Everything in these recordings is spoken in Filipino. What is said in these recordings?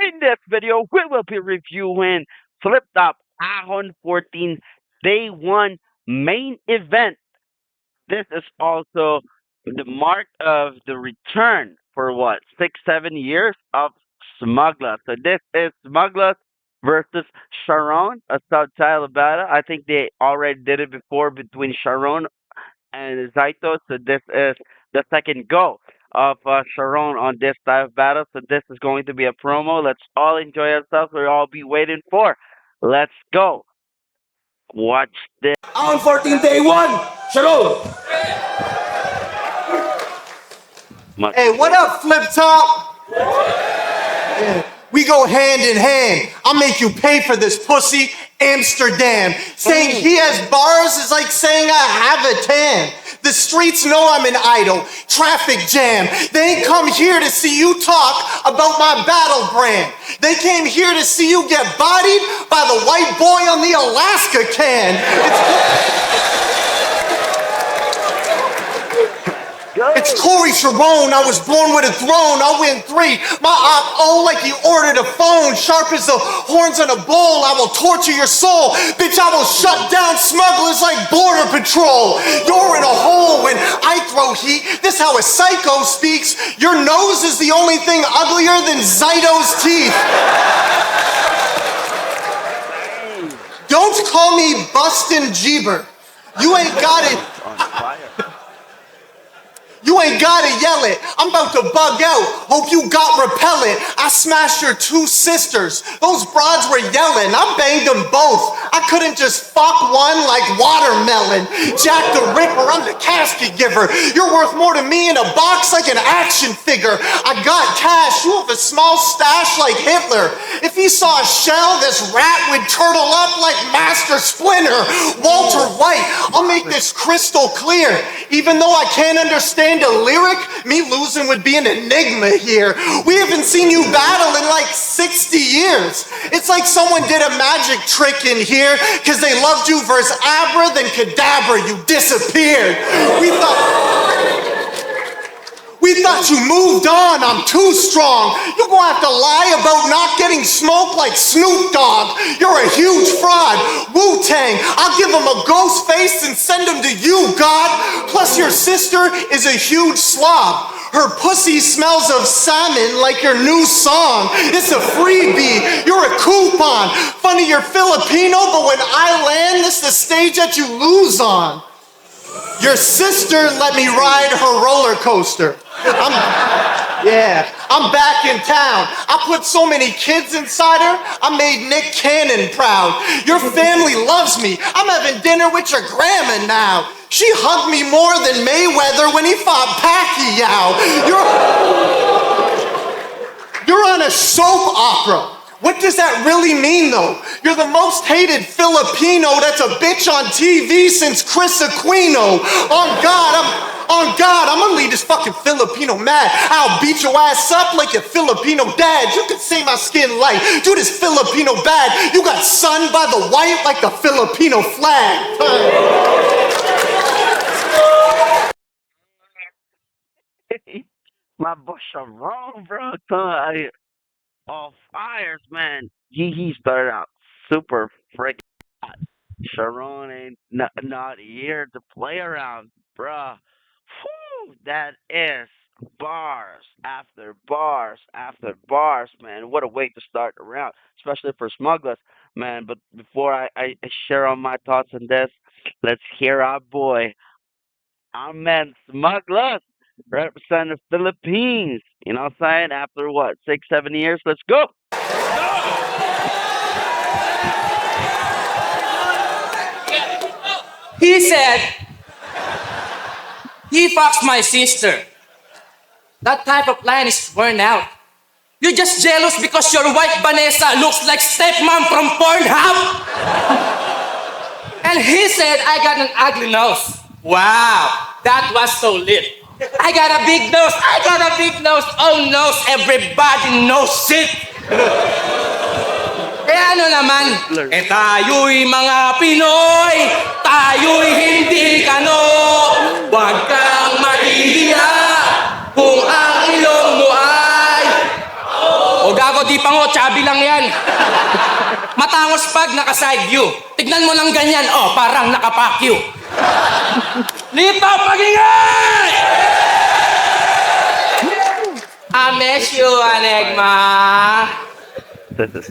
In this video, we will be reviewing FlipTop Ahon 14 Day 1 main event. This is also the mark of the return for what, 6, 7 years of Smugglaz. So this is Smugglaz versus Charron, a subtitle battle. I think they already did it before between Charron and Zaito. So this is the second go of Sharon on this type of battle. So this is going to be a promo. Let's all enjoy ourselves. We'll all be waiting for. Let's go. Watch this. On 14 day one, Shalom. Hey, what up, FlipTop? Yeah. We go hand in hand. I'll make you pay for this pussy, Amsterdam. Saying he has bars is like saying I have a tan. The streets know I'm an idol. Traffic jam. They ain't come here to see you talk about my battle brand. They came here to see you get bodied by the white boy on the Alaska can. It's Corey Charron. I was born with a throne. I'll win 3. My op like he ordered a phone. Sharp as the horns on a bull. I will torture your soul. Bitch, I will shut down smugglers like Border Patrol. You're in a hole when I throw heat. This how a psycho speaks. Your nose is the only thing uglier than Zaito's teeth. Don't call me Bustin' Jeeber. You ain't got it. You ain't gotta yell it. I'm about to bug out. Hope you got repellent. I smashed your 2 sisters. Those broads were yelling. I banged them both. I couldn't just fuck one like watermelon. Jack the Ripper, I'm the casket giver. You're worth more to me in a box like an action figure. I got cash. You have a small stash like Hitler. If he saw a shell, this rat would turtle up like Master Splinter. Walter White, I'll make this crystal clear. Even though I can't understand a lyric, me losing would be an enigma here. We haven't seen you battle in like 60 years. It's like someone did a magic trick in here because they loved you versus Abra, then Kadabra, you disappeared. We thought you moved on, I'm too strong. You're gonna have to lie about not getting smoked like Snoop Dogg. You're a huge fraud. Wu-Tang, I'll give him a ghost face and send him to you, God. Plus your sister is a huge slob. Her pussy smells of salmon like your new song. It's a freebie, you're a coupon. Funny you're Filipino, but when I land, this is the stage that you lose on. Your sister let me ride her roller coaster. I'm back in town. I put so many kids inside her, I made Nick Cannon proud. Your family loves me. I'm having dinner with your grandma now. She hugged me more than Mayweather when he fought Pacquiao. You're on a soap opera. What does that really mean, though? You're the most hated Filipino that's a bitch on TV since Chris Aquino. On God, I'm gonna leave this fucking Filipino mad. I'll beat your ass up like your Filipino dad. You can say my skin light. Do this Filipino bad. You got sun by the white like the Filipino flag. My boy Sharon, bro. All fires, man. He started out super freaking hot. Sharon ain't not here to play around, bruh. Whew, that is bars after bars after bars, man. What a way to start the round, especially for Smugglers, man. But before I share on my thoughts on this, let's hear our boy, our man Smugglers, represent the Philippines. You know what I'm saying? After what, 6, 7 years? Let's go. He said, he fucks my sister. That type of line is worn out. You're just jealous because your wife Vanessa looks like stepmom from Pornhub. And he said, I got an ugly nose. Wow, that was so lit. I got a big nose. Oh, nose, everybody knows it. Ano naman, tayo'y mga Pinoy, tayo'y hindi kano. Huwag kang mahihiya kung ang ilong mo ay... O gago, di pa ngo, chubby lang yan. Matangos pag naka-side view. Tignan mo lang ganyan, oh, parang naka-pack you. FlipTop, mag-ingay! I miss you, Anegma.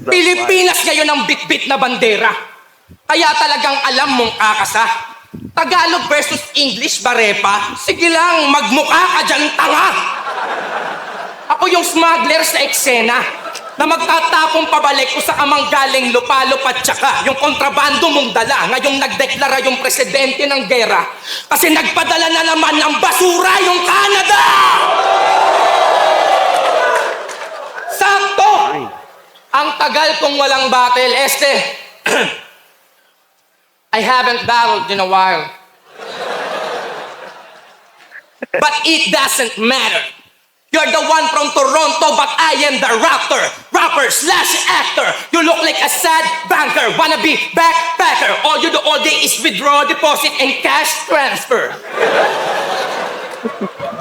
Pilipinas ngayon ang bit-bit na bandera. Kaya talagang alam mong kakasa. Tagalog versus English, barepa. Sige lang, magmukha ka dyan, tanga. Ako yung smuggler sa eksena na magtatapong pabalik ko sa amang galing lupalo at tsaka yung kontrabando mong dala. Ngayong nagdeklara yung presidente ng gera kasi nagpadala na naman ng basura yung Canada! Sakto! Ang tagal kong walang battle, I haven't battled in a while. But it doesn't matter. You're the one from Toronto, but I am the rapper/actor. You look like a sad banker, wanna be backpacker. All you do all day is withdraw, deposit, and cash transfer.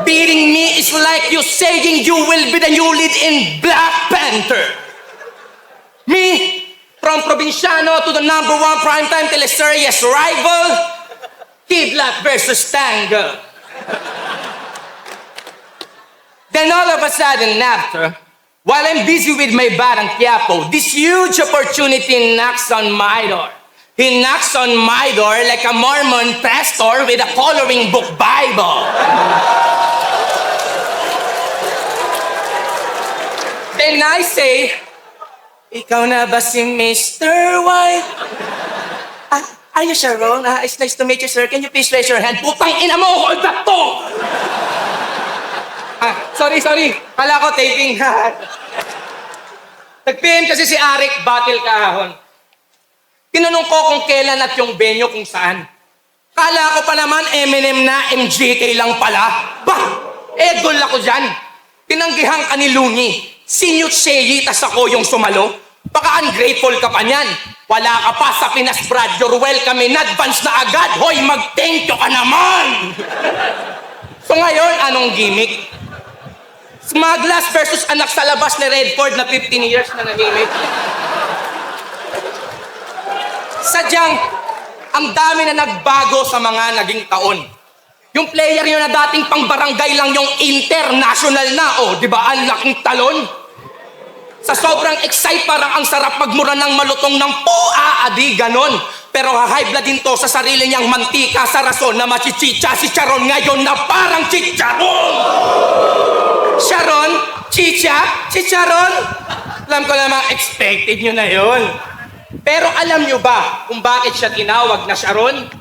Beating me is like you saying you will be the new lead in Black Panther. Me, from Provinciano to the #1 primetime teleseries rival, Kidlat versus Tango. Then all of a sudden after, while I'm busy with my Barang Quiapo, this huge opportunity knocks on my door. He knocks on my door like a Mormon pastor with a coloring book Bible. Then I say, ikaw na ba si Mr. White? Are you Charron? It's nice to meet you, sir. Can you please raise your hand? Putang ina mo, hold that to! Sorry. Kala ko taping. Nag-PM kasi si Arik, battle ka Ahon. Tinanong ko kung kailan at yung venue kung saan. Kala ko pa naman Eminem na, MJK lang pala. Bah! Edol ako dyan. Tinanggihan ka ni Looney. Sinute Sheyi, tas ako yung sumalo. Baka ungrateful ka pa niyan. Wala ka pa sa Pinas, Brad. You're welcome in advance na agad. Hoy, mag-thank you ka naman! So ngayon, anong gimmick? Smugglaz versus anak sa labas ni Redford na 15 years na nahimik. Sadyang, ang dami na nagbago sa mga naging taon. Yung player yun na dating pang barangay lang yung international na, oh, di ba? Ang laking talon. Sa sobrang excite, parang ang sarap magmura ng malutong ng pua, adi ganon. Pero high blood din to sa sarili niyang mantika sa rason na machichicha si Charron ngayon na parang chicharon. Charron? Chicha? Chicharon? Alam ko namang expected nyo na yon. Pero alam nyo ba kung bakit siya tinawag na Charron?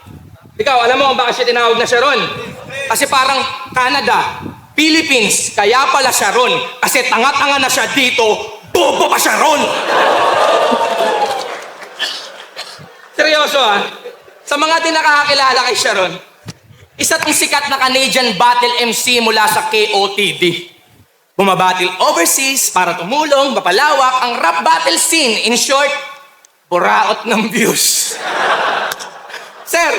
Ikaw, alam mo kung bakit siya tinawag na Charron? Kasi parang Canada, Philippines, kaya pala Charron. Kasi tanga-tanga na siya dito, bobo pa Charron! Seryoso sa mga di nakakakilala kay Charron, isa tong sikat na Canadian battle MC mula sa KOTD. Bumabattle overseas para tumulong, mapalawak ang rap battle scene. In short, buraot ng views. Sir,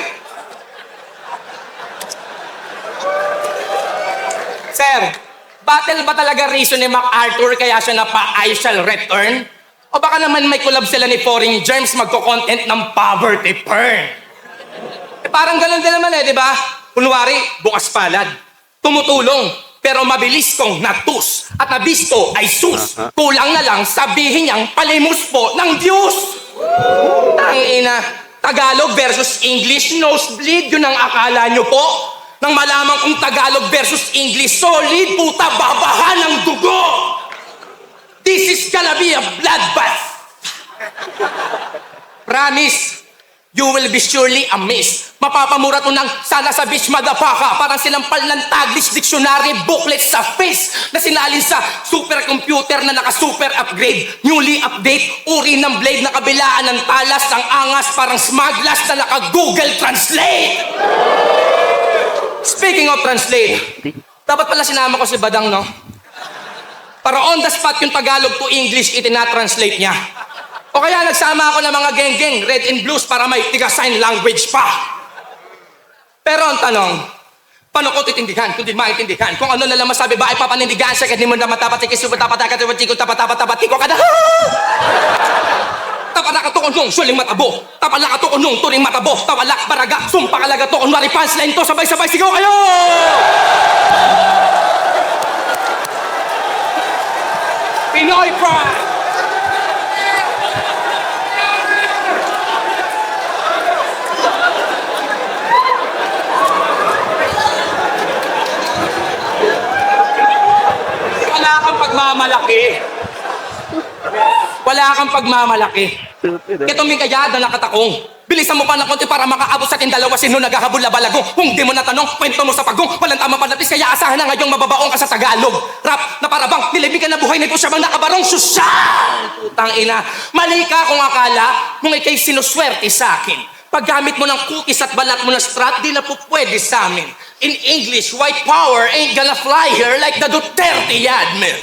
battle ba talaga reason ni MacArthur kaya siya I shall return? O baka naman may collab sila ni Foreign Germs magko-content ng poverty porn? Parang ganun din naman di ba? Kunwari, bukas palad, tumutulong, pero mabilis kong natus at nabisto ay sus. Kulang na lang sabihin niyang palimus po ng Diyos. Tangina, Tagalog versus English, nosebleed, yun ang akala niyo po? Nang malaman kong Tagalog versus English, solid, puta, babahan ng dugo. This is gonna be a bloodbath. Promise, you will be surely amazed. Mapapamura to ng sana sa beach madapaka. Parang sinampal ng Taglish dictionary booklet sa face na sinalin sa supercomputer na naka-super upgrade. Newly update, uri ng blade na kabilaan ng talas ng angas parang Smugglaz na naka-Google Translate. Speaking of translate, dapat pala sinama ko si Badang, no? Para on the spot yung Tagalog to English, itinatranslate niya. O kaya nagsama ako ng mga geng-geng, red and blues, para may tiga-sign language pa. Pero ang tanong, Paano ko titindihan kung di maintindihan? Kung ano na lang masabi ba ay papanindigan sa hindi mo na matapat ikisubat tapat tapat tapat tiko tapat tapat tapat tiko kada. Tapalak to nung suling matabo. Tapalak to nung turing matabo. Tawalak baraga sumpa kalaga to kunwari punchline to sabay-sabay sigaw kayo. Pinoy Pride! Wala kang pagmamalaki. Wala kang pagmamalaki. Ito may kayada nakatakong. Bilisan mo pa ng konti para makaabot sa ating dalawa. Sino naghahabol na balagong? Kung di mo natanong, kwento mo sa pagong. Walang tama panapis, kaya asahan na ngayong mababaong ka sa Tagalog. Rap na parabang nilibigan na buhay na ito siya bang nakabarong sosyal. Putang ina. Mali ka kung akala mong ikay sinuswerte sa akin. Paggamit mo ng cookies at balat mo ng strat, di na po pwede sa amin. In English, white power ain't gonna fly here like the Duterte admin.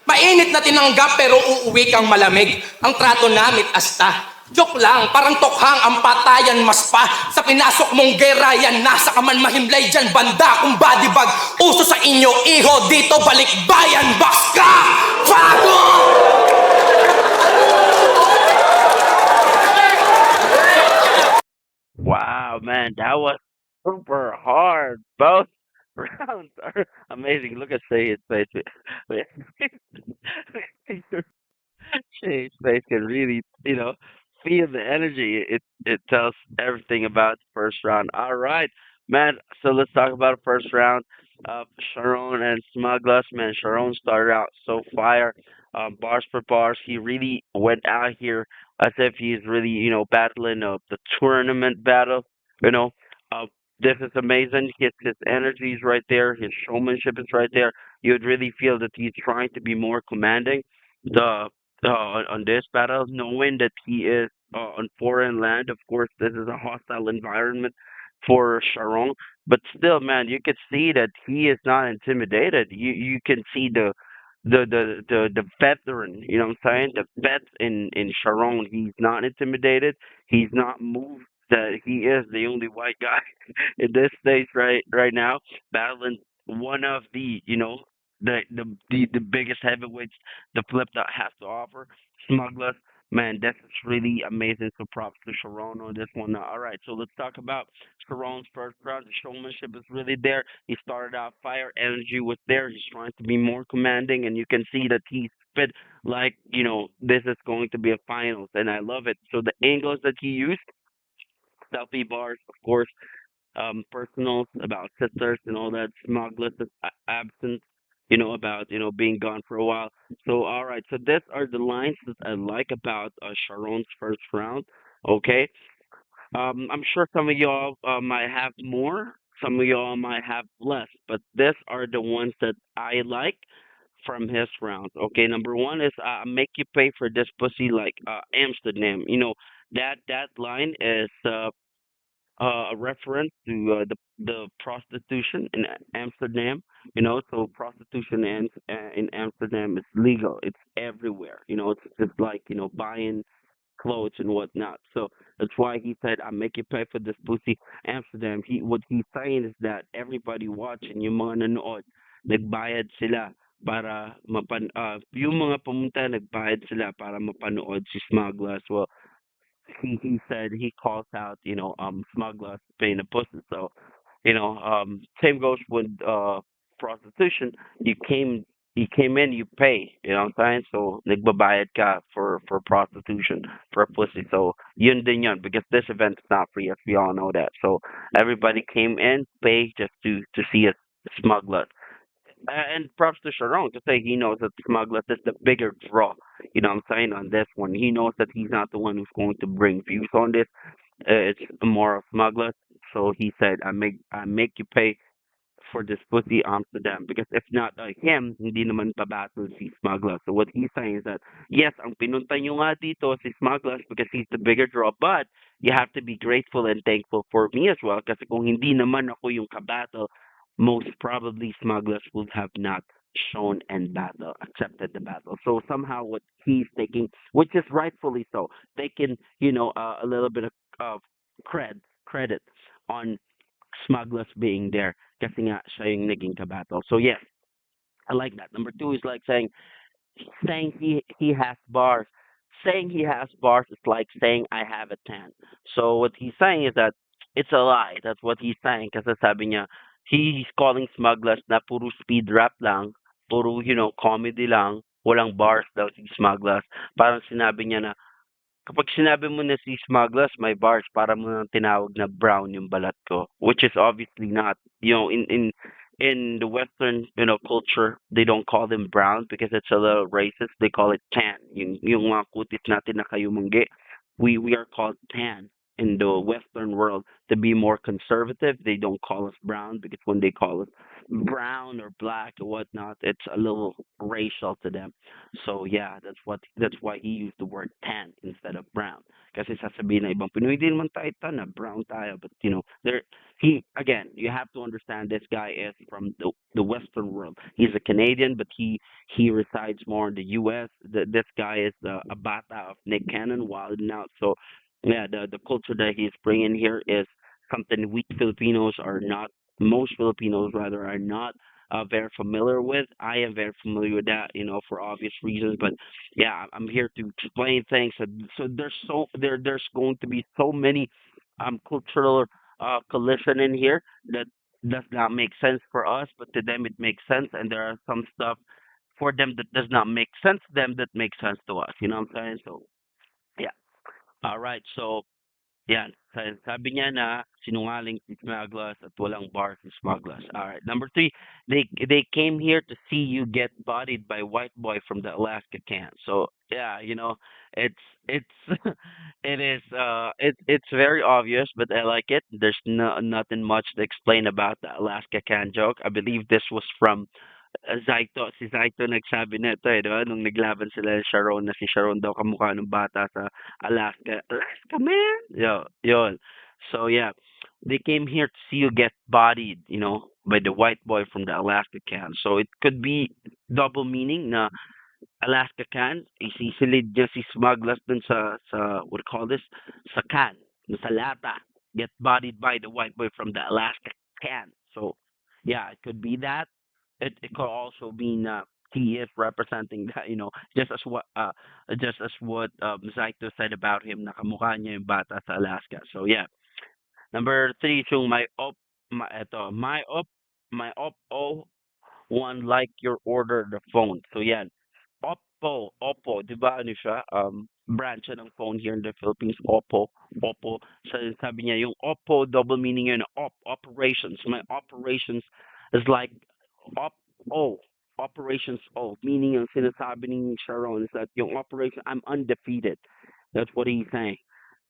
Mainit na tinanggap pero uuwi kang malamig. Ang trato namit asta. Joke lang, parang tokhang ang patayan mas pa. Sa pinasok mong gera yan, nasa ka man mahimlay dyan. Banda kung body bag, uso sa inyo, iho. Dito balikbayan, box ka! Fago! Wow, man, that was super hard. Both rounds are amazing. Look at Shay's face. Shay's face can really, feel the energy. It tells everything about the first round. All right, man. So let's talk about the first round. Charron and Smugglaz. Man, Charron started out so fire. Bars for bars, he really went out here as if he's really, battling the tournament battle. You know, uh, this is amazing. His energy is right there. His showmanship is right there. You'd really feel that he's trying to be more commanding. The on this battle, knowing that he is on foreign land. Of course, this is a hostile environment for Charron, but still, man, you could see that he is not intimidated. You can see the veteran. You know what I'm saying? The vet in Charron. He's not intimidated. He's not moved. That he is the only white guy in this stage right now, battling one of the biggest heavyweights the flip that has to offer. Smugglers, man, that's really amazing. So props to Sharon on this one. All right, so let's talk about Sharon's first round. The showmanship is really there. He started out fire, energy was there. He's trying to be more commanding, and you can see that he's fit like this is going to be a finals, and I love it. So the angles that he used, selfie bars, of course, personals about sisters and all that, Smugglers' absence, about being gone for a while. So all right, so these are the lines that I like about Sharon's first round. Okay, I'm sure some of y'all might have more, some of y'all might have less, but these are the ones that I like from his round. Okay, number one is make you pay for this pussy like Amsterdam. That line is a reference to the prostitution in Amsterdam. So prostitution in Amsterdam is legal. It's everywhere. It's just like buying clothes and whatnot. So that's why he said, "I make you pay for this pussy." Amsterdam. What he's saying is that everybody watching, yung mga nanood, nagbayad sila para yung mga pumunta nagbayad sila para mapanood si Smugglers. Well, he said he calls out, smugglers paying a pussy. So, same goes with prostitution. You came you came in, you pay, what I'm saying? So nagbabayad ka for prostitution, for pussy. So yun din yun, because this event is not free, as we all know that. So everybody came in, pay just to see a smuggler. And props to Sharon to say he knows that Smugglaz is the bigger draw. You know what I'm saying on this one. He knows that he's not the one who's going to bring views on this. It's more of Smugglaz. So he said, I make you pay for this pussy Amsterdam, because if not him, hindi naman pabattle si Smugglers. So what he's saying is that yes, ang pinunta nyo nga dito si Smugglers because he's the bigger draw, but you have to be grateful and thankful for me as well, kasi kung hindi naman ako yung kabattle, most probably Smugglers would have not shown and accepted the battle. So somehow what he's taking, which is rightfully so, taking a little bit of credit on Smugglers being there kasi nga siya yung naging kabattle. So yes, I like that. Number two is like saying he has bars. Saying he has bars is like saying I have a 10. So what he's saying is that it's a lie. That's what he's saying kasi sabi niya he's calling Smugglers na puro speed rap lang, puro comedy lang, walang bars daw si Smugglers. Parang sinabi niya na kapag sinabi mo na si Smugglers may bars, para mo nang tinawag na brown yung balat ko, which is obviously not. In the Western, culture, they don't call them brown because it's a little racist. They call it tan. Yung mga kutis natin na kayumanggi, we are called tan in the Western world. To be more conservative, they don't call us brown because when they call us brown or black or whatnot, it's a little racial to them. So yeah, that's why he used the word tan instead of brown. Kasi sasabihin na ibang Pinoy, hindi naman tayo tan, brown tayo. But there he again, you have to understand this guy is from the Western world. He's a Canadian, but he resides more in the U.S. This guy is a bata of Nick Cannon, wild and out. So yeah, the culture that he's bringing here is something we Filipinos are not. Most Filipinos rather are not very familiar with. I am very familiar with that, for obvious reasons. But yeah, I'm here to explain things. So there's going to be so many cultural collision in here that does not make sense for us, but to them it makes sense. And there are some stuff for them that does not make sense to them that makes sense to us. You know what I'm saying? So yeah. All right. So yan, sabi niya na sinungaling si Smugglers at walang bar si Smugglers. Alright, number three, they came here to see you get bodied by white boy from the Alaska can. So yeah, it's it is it's very obvious, but I like it. There's nothing much to explain about the Alaska can joke. I believe this was from si Zaito nagsabi nito, eh, 'di ba? Nung naglaban sila ni Charron na si Charron daw kamukha ng bata sa Alaska. Alaska, man! Yun. So, yeah. They came here to see you get bodied, by the white boy from the Alaska can. So, it could be double meaning na Alaska can, isisilid niya si Smugglers dun what do you call this? Sa can, sa lata. Get bodied by the white boy from the Alaska can. So, yeah, it could be that. It could also mean he is representing that, just as what Zaito said about him, nakamukha niya yung bata sa Alaska. So, yeah. Number three, yung my op, oh, one like your order the phone. So, yeah. Oppo, 'di ba ano siya, brand siya ng phone here in the Philippines, Oppo. Sabi niya yung Oppo, double meaning yun, operations. My operations is like op, oh, operations, meaning yung sinasabi ni Sharon is that yung operation, I'm undefeated. That's what he's saying.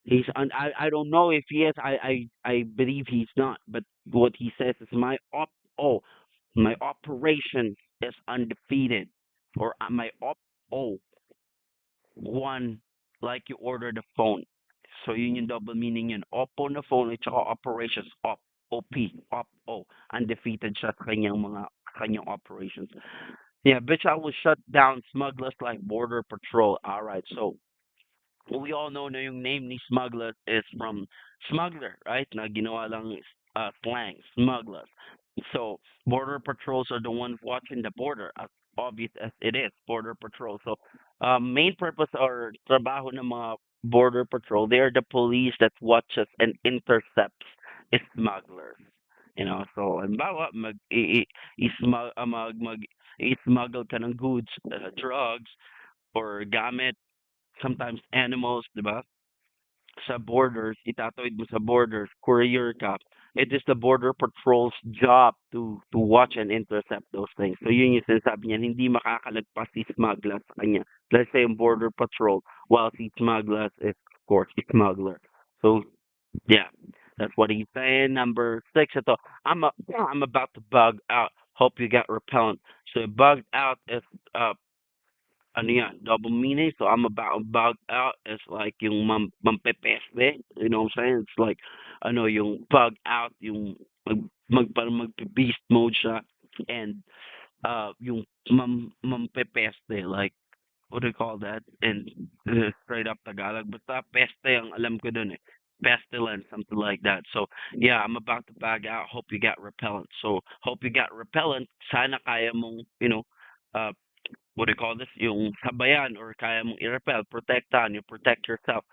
I don't know if he is. I believe he's not. But what he says is oh, my operation is undefeated, or my oh one like you ordered the phone. So yun yung double meaning yun. Oppo na phone at saka operations op undefeated siya sa kanyang operations. Yeah, bitch, I will shut down smugglers like border patrol. All right, so we all know na yung name ni Smugglers is from smuggler, right? Na ginawa lang slang, smugglers. So border patrols are the ones watching the border, as obvious as it is, border patrol. So main purpose or trabaho ng mga border patrol, they are the police that watches and intercepts smugglers. So halimbawa i-smuggle ka ng goods, drugs, or gamit, sometimes animals, 'di ba? Sa borders, itatawid mo sa borders, courier ka. It is the border patrol's job to watch and intercept those things. So yun yung sinasabi niya, hindi makakalagpas si smuggler sa kanya. Let's say yung border patrol, while si smuggler is of course a smuggler. So yeah, that's what he's saying. Number six, ito, I'm about to bug out. Hope you got repellent. So bugged out is ano yan, double meaning. So I'm about bug out is like yung mampepeste. You know what I'm saying? It's like ano yung bug out, yung parang magbe-beast mode siya, and yung mampepeste, like what do you call that? And straight up Tagalog. Basta peste ang alam ko dun eh. pestilence, something like that. So yeah, I'm about to bag out. Hope you got repellent. So hope you got repellent. Sana kaya mong, uh, what do you call this? Yung sabayan or kaya mong i-repel, protectan, you protect yourself.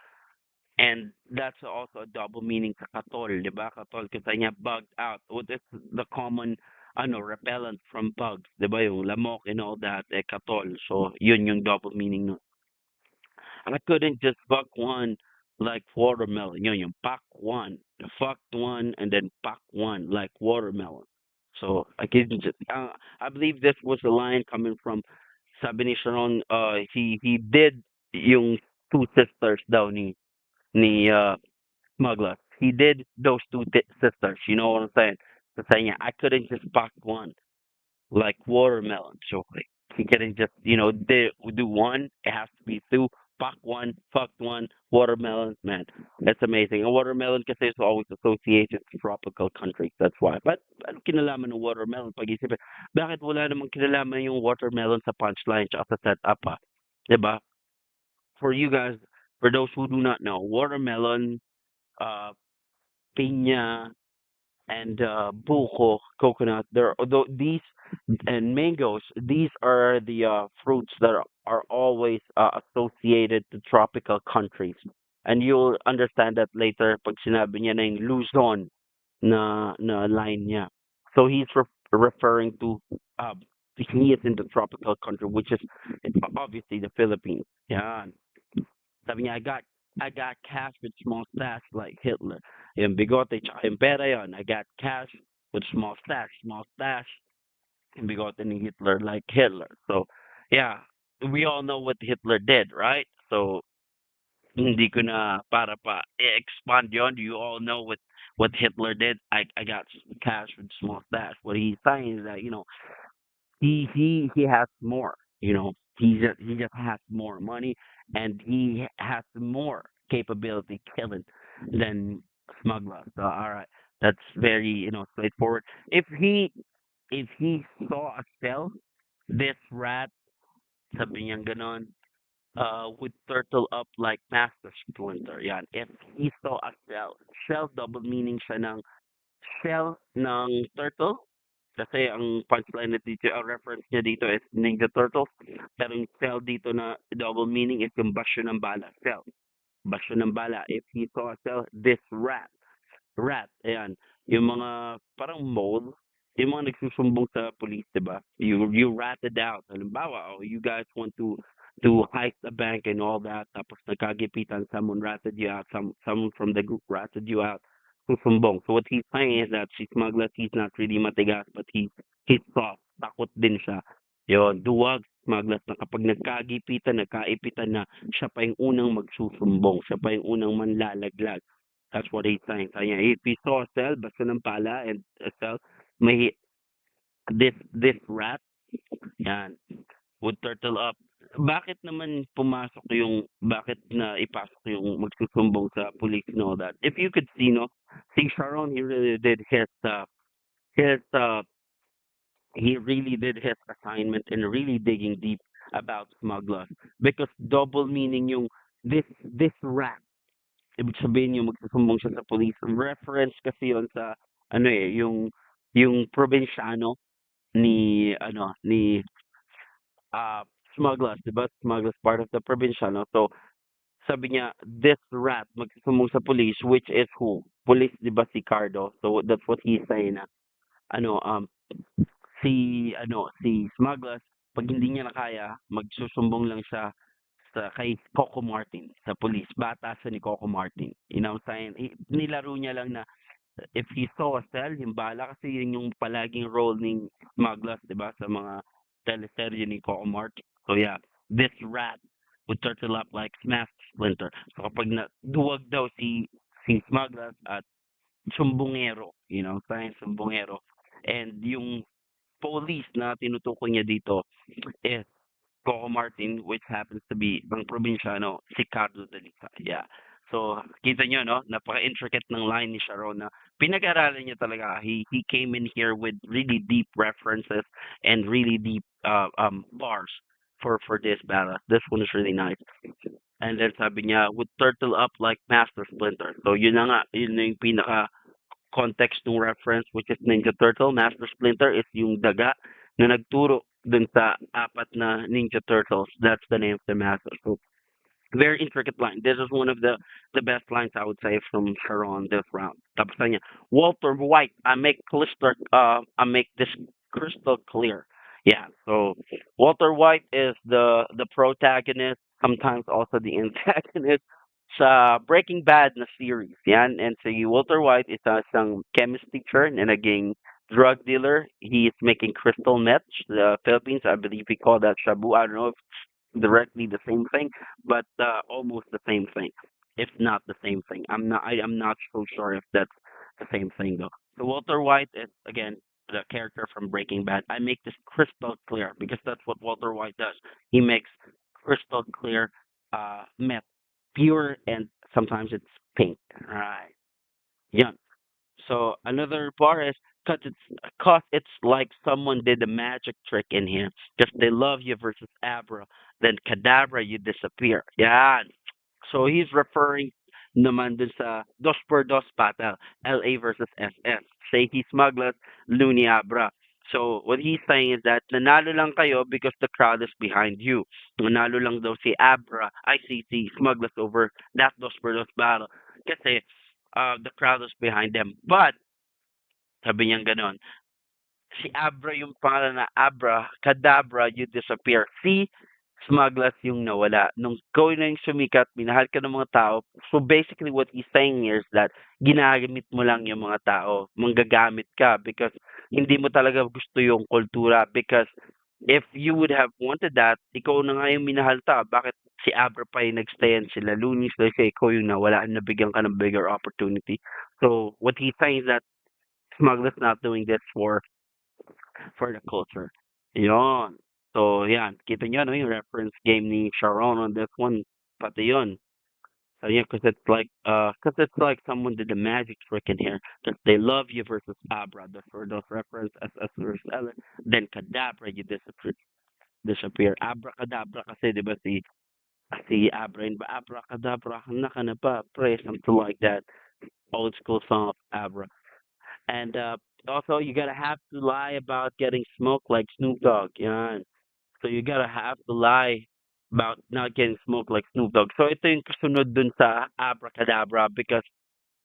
And that's also a double meaning sa katol, di ba? Katol kasi niya bugged out. What is the common repellent from bugs, di ba? Yung lamok and all that, katol. So yun yung double meaning. I couldn't just fuck one like watermelon. Yung pack one, fucked one, and then pack one like watermelon. So I couldn't just. I believe this was a line coming from sabi ni Sharon. He did yung two sisters daw ni Smugglaz. He did those two sisters. You know what I'm saying? So saying I couldn't just pack one like watermelon. So like he couldn't just do one. It has to be two. Fuck one, fucked one, watermelon. Man, that's amazing. And watermelon kasi is always associated to tropical countries. That's why. But ano kinalaman ng watermelon? Pag-isipin, bakit wala namang kinalaman yung watermelon sa punchline tsaka sa setup pa? Diba? For you guys, for those who do not know, watermelon, uh, piña, and buko, coconut. There, although these and mangoes, these are the fruits that are always associated to tropical countries. And you'll understand that later pag sinabi niya na yung Luzon na line niya. So he's referring to he is in the tropical country, which is obviously the Philippines. Yeah. Sabi niya, I got cash with small stash like Hitler. Yung bigote tsaka yung pera yun. I got cash with small stash, yung bigote ni Hitler like Hitler. So, yeah, we all know what Hitler did, right? So, hindi ko na para pa expand yon. You all know what Hitler did. I got cash with small stash. What he's saying is that, he has more. He just has more money, and he has more capability killing than smuggler. So all right, that's very straightforward. If he saw a cell, this rat, sabi niyang ganon, would turtle up like Master Splinter. Yan. If he saw a shell double meaning siya ng shell ng turtle. Kasi ang punchline na dito, ang reference niya dito is Ninja Turtles. Pero yung shell dito na double meaning is yung basyo ng bala. Shell. Basyo ng bala. If he saw a shell, this rat, ayan. Yung mga parang mole, yung mga nagsusumbong sa police, 'di ba? You ratted out. Halimbawa, you guys want to heist a bank and all that, tapos nagkagipitan, someone ratted you out, someone from the group ratted you out, susumbong. So what he's saying is that si Smugglaz, he's not really matigas, but he's soft. Takot din siya. Yon, duwag Smugglaz na kapag nagkagipitan, nagkaipitan na, siya pa yung unang magsusumbong, siya pa yung unang manlalaglag. That's what he's saying. Kaya if he saw a cell, basta ng pala and a cell, may this rat, yan, would turtle up. Bakit naman bakit na ipasok yung magsusumbong sa police and all that? If you could see, no, see Charron, his he really did his assignment and really digging deep about smugglers because double meaning yung this rat. Ibig sabihin yung magsusumbong siya sa police. Reference kasi yon sa yung probinsyano ni uh Smugglers, 'di ba? Smugglers part of the probinsyano. So sabi niya, this rat magsusumbong sa police, which is who? Police, 'di ba, si Cardo? So that's what he's saying na ano si Smugglers, pag hindi niya na kaya, magsusumbong lang siya kay Coco Martin sa police. Batasan ni Coco Martin. You know what I'm saying? Nilaro niya lang na if he saw a cell, yung bala kasi yun yung palaging role ni Smugglers, 'di ba, sa mga teleserye ni Coco Martin. So yeah, this rat would turtle up like Smash Splinter. So kapag duwag daw si Smugglers at sumbongero, saying sumbongero. And yung police na tinutukoy niya dito is Coco Martin, which happens to be ang probinsyano, si Carlo Daliza. Yeah. So, kita nyo, no? Napaka-intricate ng line ni Sharon na pinag-aralan niya talaga. He came in here with really deep references and really deep bars for this battle. This one is really nice. And then sabi niya, would turtle up like Master Splinter. So yun na nga, yun na yung pinaka context ng reference, which is Ninja Turtle. Master Splinter is yung daga na nagturo dun sa apat na Ninja Turtles. That's the name of the master. So very intricate line. This is one of the best lines I would say from Charron this round. Tapos sabi niya, Walter White, I make this crystal clear. Yeah, so Walter White is the protagonist, sometimes also the antagonist sa Breaking Bad na series. Yan, and si Walter White is isang chemist teacher and naging drug dealer. He is making crystal meth. The Philippines, I believe we call that shabu. I don't know if directly the same thing, but almost the same thing, if not the same thing. I'm not so sure if that's the same thing though. So Walter White is again the character from Breaking Bad. I make this crystal clear because that's what Walter White does. He makes crystal clear meth, pure, and sometimes it's pink. Right. Yeah. So another bar is cause it's like someone did a magic trick in here. Just they love you versus Abra, then Kadabra you disappear. Yeah. So he's referring naman dun sa dos per dos battle, LA versus SS. Say he Smugglaz, Looney Abra. So what he's saying is that nanalo lang kayo because the crowd is behind you. Nanalo lang daw si Abra, ICC, Smugglaz over that dos per dos battle. Kasi the crowd is behind them. But sabi niyang gano'n, si Abra yung pangalan na Abra, Kadabra, you disappear. Si Smugglers yung nawala. Nung ikaw na yung sumikat, minahal ka ng mga tao. So basically what he's saying here is that ginagamit mo lang yung mga tao. Manggagamit ka because hindi mo talaga gusto yung kultura because if you would have wanted that, ikaw na nga yung minahal ta. Bakit si Abra pa yung nagstayan sila Looney sila kasi ikaw yung nawala and nabigyan ka ng bigger opportunity. So what he's saying is that Smugglers not doing this for the culture. Yon. So, yan. Kita nyo, no, yung reference game ni Charron on this one. Pati yun. So, yeah, cause it's like someone did a magic trick in here. Cause they love you versus Abra. That's for those reference as versus L. Then Kadabra, you disappear. Abracadabra kasi, di ba, si Abra, yun ba? Abracadabra, naka na ba? Pre, something like that. Old school song of Abra. And also, you gotta have to lie about getting smoked like Snoop Dogg. Yan. So you gotta have to lie about not getting smoked like Snoop Dogg. So ito yung kasunod dun sa Abracadabra because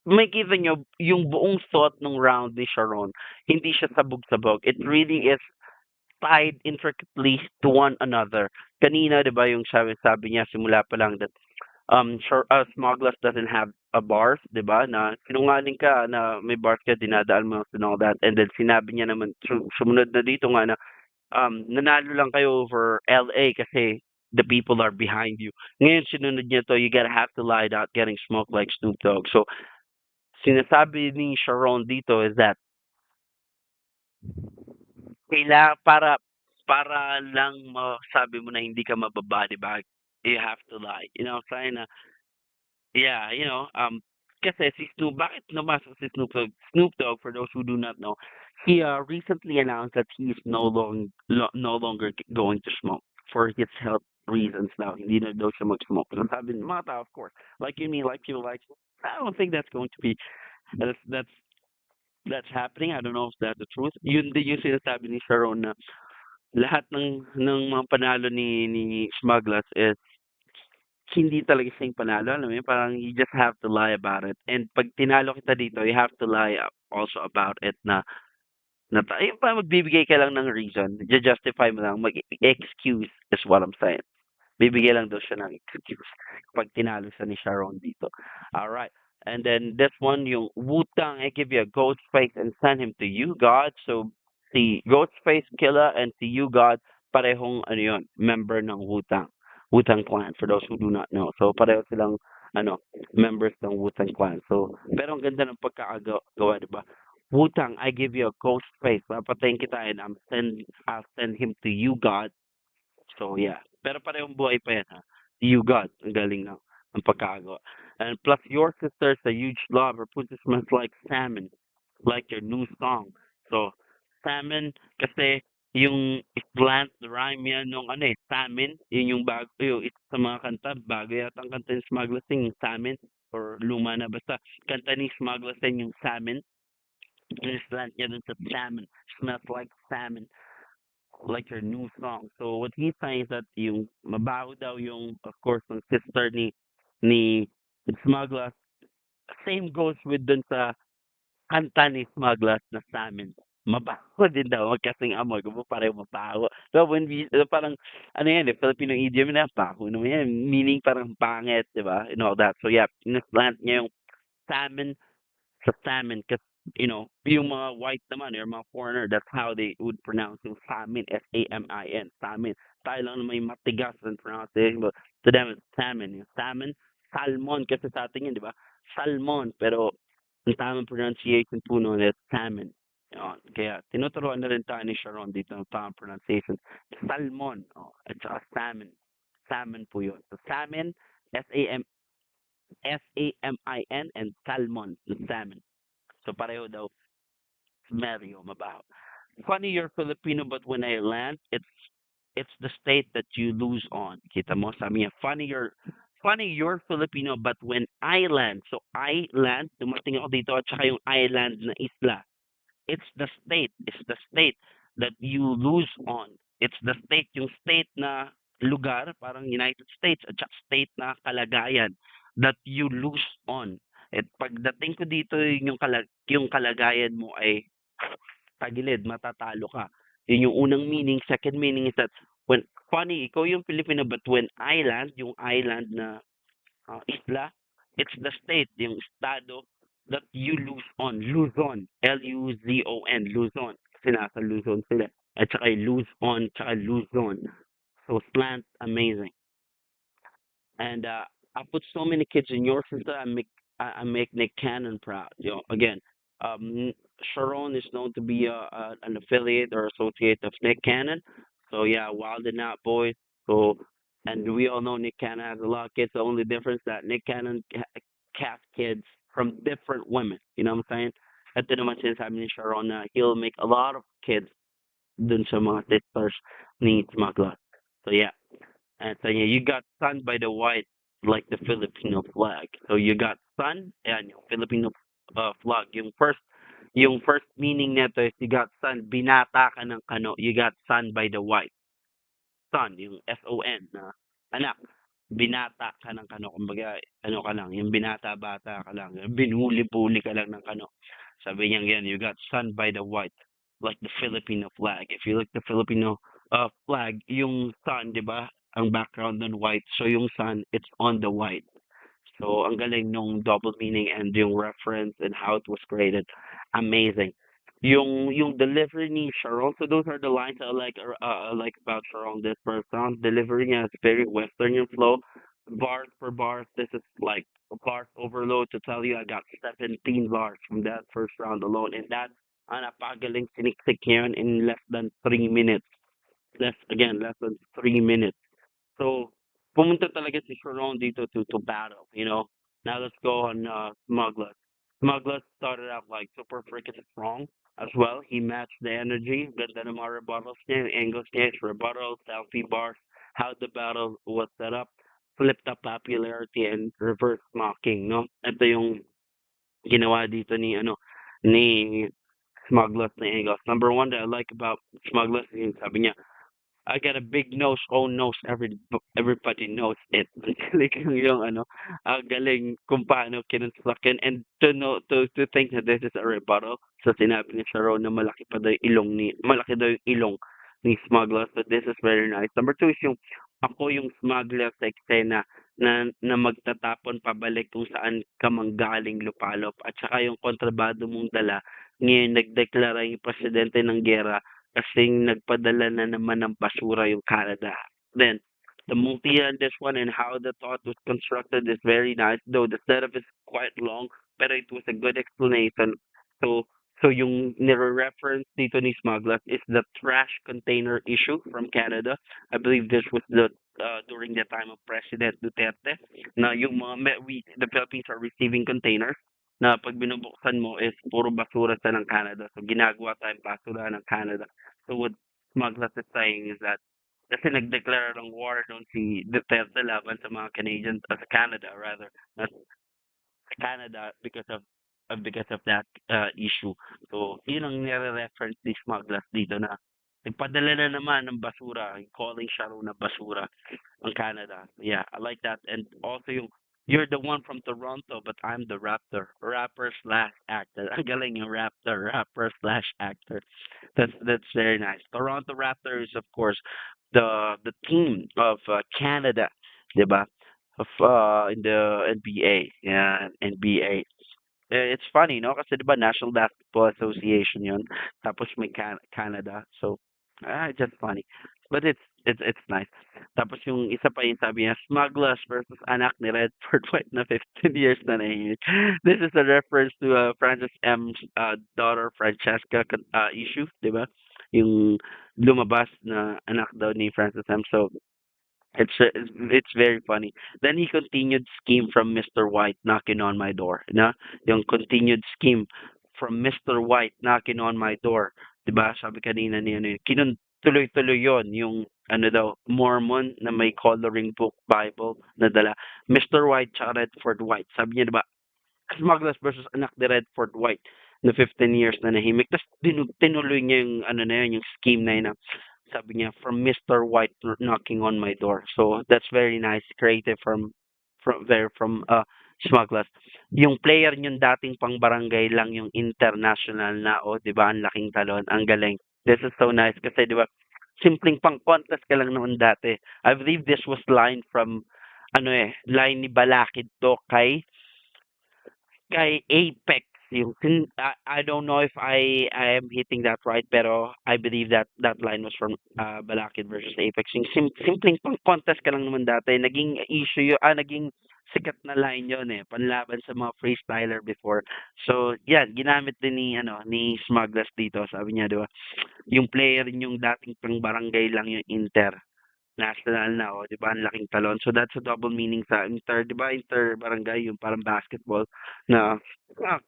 makikita nyo yung buong thought ng round ni Sharon, hindi siya sabog-sabog. It really is tied intricately to one another. Kanina, di ba, yung sabi niya simula pa lang that sure, Smugglers doesn't have a bars, 'di ba? Na sinungaling ka na may bars ka dinadaan mo and all that. And then sinabi niya naman sumunod na dito nga na nanalo lang kayo over LA kasi the people are behind you. Ngayon sinunod niya to, you gotta have to lie out getting smoked like Snoop Dogg. So sinasabi ni Sharon dito is that para lang masabi mo na hindi ka mababody bag, you have to lie. You know, saying na yeah, kasi si bakit namasok si Snoop Dogg? Snoop Dogg, for those who do not know, he recently announced that he is no longer going to smoke for his health reasons now. Hindi na daw siya mag-smoke. So sabi ng mga tao, of course, like you mean, like people like, I don't think that's going to be, that's, that's, that's happening. I don't know if that's the truth. Yun din yung sinasabi ni Sharon na lahat ng mga panalo ni Smugglers is hindi talaga siya yung panalo, alam mo yun, parang you just have to lie about it. And pag tinalo kita dito, you have to lie also about it na yung pa magbibigay ka lang ng reason, justify mo lang, mag-excuse is what I'm saying. Bibigay lang daw siya ng excuse kapag tinalo siya ni Sharon dito. Alright. And then this one, yung Wu-Tang, I give you a ghost face and send him to you, God. So, si Ghostface Killer and si You God, parehong ano yun, member ng Wu-Tang. Wu-Tang Clan, for those who do not know. So, pareho silang ano, members ng Wu-Tang Clan. So, pero ang ganda ng pagkakagawa, di ba? Wu-Tang, I give you a ghost face. Papatayin kita and I'll send him to you, God. So, yeah. Pero parehong buhay pa yan, ha? You God. Ang galing ng pagkakagawa. And plus, your sister's a huge lover. Pussy smells like salmon. Like your new song. So, salmon, kasi yung slant rhyme yan nung ano eh, Sa'min, yun yung bago, yung isa sa mga kanta, bago yata ang kanta ni Smugglaz yung Sa'min, or luma na, basta kanta ni Smugglaz yung Sa'min, yung slant niya dun sa salmon, smells like salmon, like your new song. So what he's saying is that yung mabaho daw yung, of course, ng sister ni Smugglaz. Same goes with dun sa kanta ni Smugglaz na Sa'min. Mabaho din daw, magkasing amoy, kung pareho mabaho. So when we, parang, ano yan eh, Filipino idiom na, baho naman yan. Meaning parang pangit, di ba? And all that. So yeah, in-slant niya yung salmon sa salmon kasi yung mga white naman or mga foreigner, that's how they would pronounce yung salmon, S-A-M-I-N, salmon. Tayo lang na may matigas ang pronunciation, but to them it's salmon. Yung salmon, salmon kasi sa atin yun, di ba? Salmon, pero ang tamang pronunciation po noon is salmon. Yun. Kaya tinuturuan na rin tayo ni Charron dito ng tamang pronunciation. Salmon, at saka salmon. Salmon po yun. So salmon, S-A-M S-A-M-I-N, and salmon, yung salmon. So pareho daw, Mario, mabaho. Funny you're Filipino, but when I land, it's the state that you lose on. Kita mo, sabi niya, funny you're Filipino, but when I land, so I land, dumating ako dito, at saka yung island na isla, it's the state that you lose on. It's the state, yung state na lugar, parang United States, at saka state na kalagayan that you lose on. At pagdating ko dito, yung kalagayan mo ay tagilid, matatalo ka. Yun yung unang meaning. Second meaning is that when, funny, ikaw yung Filipino, but when island, yung island na isla, it's the state, yung estado that you lose on. Luzon. L-U-Z-O-N. Luzon. Kasi nasa Luzon sila. At saka yung lose on, tsaka Luzon. So slant, amazing. And I put so many kids in your sister. I make Nick Cannon proud. Again, Charron is known to be an affiliate or associate of Nick Cannon. So yeah, Wild and Out boys. So and we all know Nick Cannon has a lot of kids. The only difference that Nick Cannon cast kids from different women. You know what I'm saying? Ito naman sinasabi ni Sharon na he'll make a lot of kids dun sa mga sisters ni Smugglaz. So yeah. And so yeah, you got sun by the white, like the Filipino flag. So you got sun and yung Filipino flag. Yung first meaning nito is you got sun, binata ka ng kano. You got sun by the white. Son, yung S-O-N na anak. Binata ka ng kano. Kumbaga, ano ka lang, yung binata-bata ka lang. Binuli-buli ka lang ng kano. Sabi niya yan, you got sun by the white, like the Filipino flag. If you look the Filipino flag, yung sun, di ba? Ang background nun white. So yung sun, it's on the white. So ang galing nung double meaning and yung reference and how it was created. Amazing. Yung delivery ni Charron, so those are the lines I like about Charron. This first song, delivery niya is very western yung flow. Bars per bars, this is like a bars overload to tell you I got 17 bars from that first round alone. And that, napagaling siniksik niya yun in less than 3 minutes. Less than 3 minutes. So, pumunta talaga si Sharon dito to battle, you know. Now let's go on Smugglaz. Smugglaz started out like super freaking strong as well. He matched the energy. Ganda ng mga rebuttals niya, yung angles niya, his rebuttal, selfie bars, how the battle was set up, flipped up popularity, and reverse mocking, no? Ito yung ginawa dito ni Smugglaz na angles. Number one that I like about Smugglaz, yung sabi niya, I got a big nose, own nose, everybody knows it. Galing yung galing kung paano kinonstruction and to think that this is a rebuttal. So sinabi ni Sharon na malaki daw yung ilong ni Smuggler. So this is very nice. Number two is yung ako yung smuggler sa eksena na magtatapon pabalik kung saan ka manggaling lupalop at saka yung kontrabado mong dala ngayon nagdeklara yung presidente ng gera kasing nagpadala na naman ng basura yung Canada. Then, the multi on this one and how the thought was constructed is very nice, though the setup is quite long, pero it was a good explanation. So, so yung nire-reference dito ni Smugglers is the trash container issue from Canada. I believe this was during the time of President Duterte na yung the Philippines are receiving containers na pag binubuksan mo is puro basura sa ng Canada. So ginagawa tayong basura ng Canada. So Smugglaz is saying is that kasi nag-declare ng war noon si Duterte laban sa mga Canadian sa Canada rather not sa Canada because of that issue. So, yun ang nire-reference ni Smugglers dito na nagpadala na naman ng basura, calling Charron na basura ang Canada. Yeah, I like that. And also yung you're the one from Toronto, but I'm the rapper slash actor. Ang galing yung rapper slash actor. That's very nice. Toronto Raptors, of course, the team of Canada, diba? Of in the NBA, yeah, NBA. It's funny, no? Kasi 'di ba National Basketball Association 'yun. Tapos may Canada. So, it's just funny. But it's nice. Tapos yung isa pa yung sabi niya, Smugglers versus anak ni Redford White na 15 years na nahihirap. This is a reference to Francis M's daughter Francesca issue, 'di ba? Yung lumabas na anak daw ni Francis M. So, it's very funny. Then he continued scheme from Mr. White knocking on my door, na? Yung continued scheme from Mr. White knocking on my door. 'Di ba? Sabi kanina ni ano, tuloy-tuloy 'yon, yung ano daw, Mormon na may coloring book Bible na dala. Mr. White tsaka Redford White. Sabi niya 'di ba, Smugglers versus anak ni Redford White na 15 years na nahimik. Tapos tinuloy niya yung ano na yun, yung scheme na yun na sabi niya, from Mr. White knocking on my door. So that's very nice, creative from Smugglers. Yung player niyon dating pang barangay lang yung international na, oh, 'di ba? Ang laking talon, ang galing. This is so nice kasi 'di ba? Simpleng pang contest ka lang noon dati. I believe this was line from line ni Balakid to kay Apex yung I don't know if I am hitting that right pero I believe that that line was from Balakid versus Apex yung simpleng pang contest ka lang naman dati naging issue yun naging sikat na line yon panlaban sa mga freestyler before so yan ginamit din ni Smugglers dito sabi niya di ba yung player yung dating pang barangay lang yung Inter national na, oh, 'di ba ang laking talon. So that's a double meaning sa inter, 'di ba? Inter barangay yung parang basketball na ah,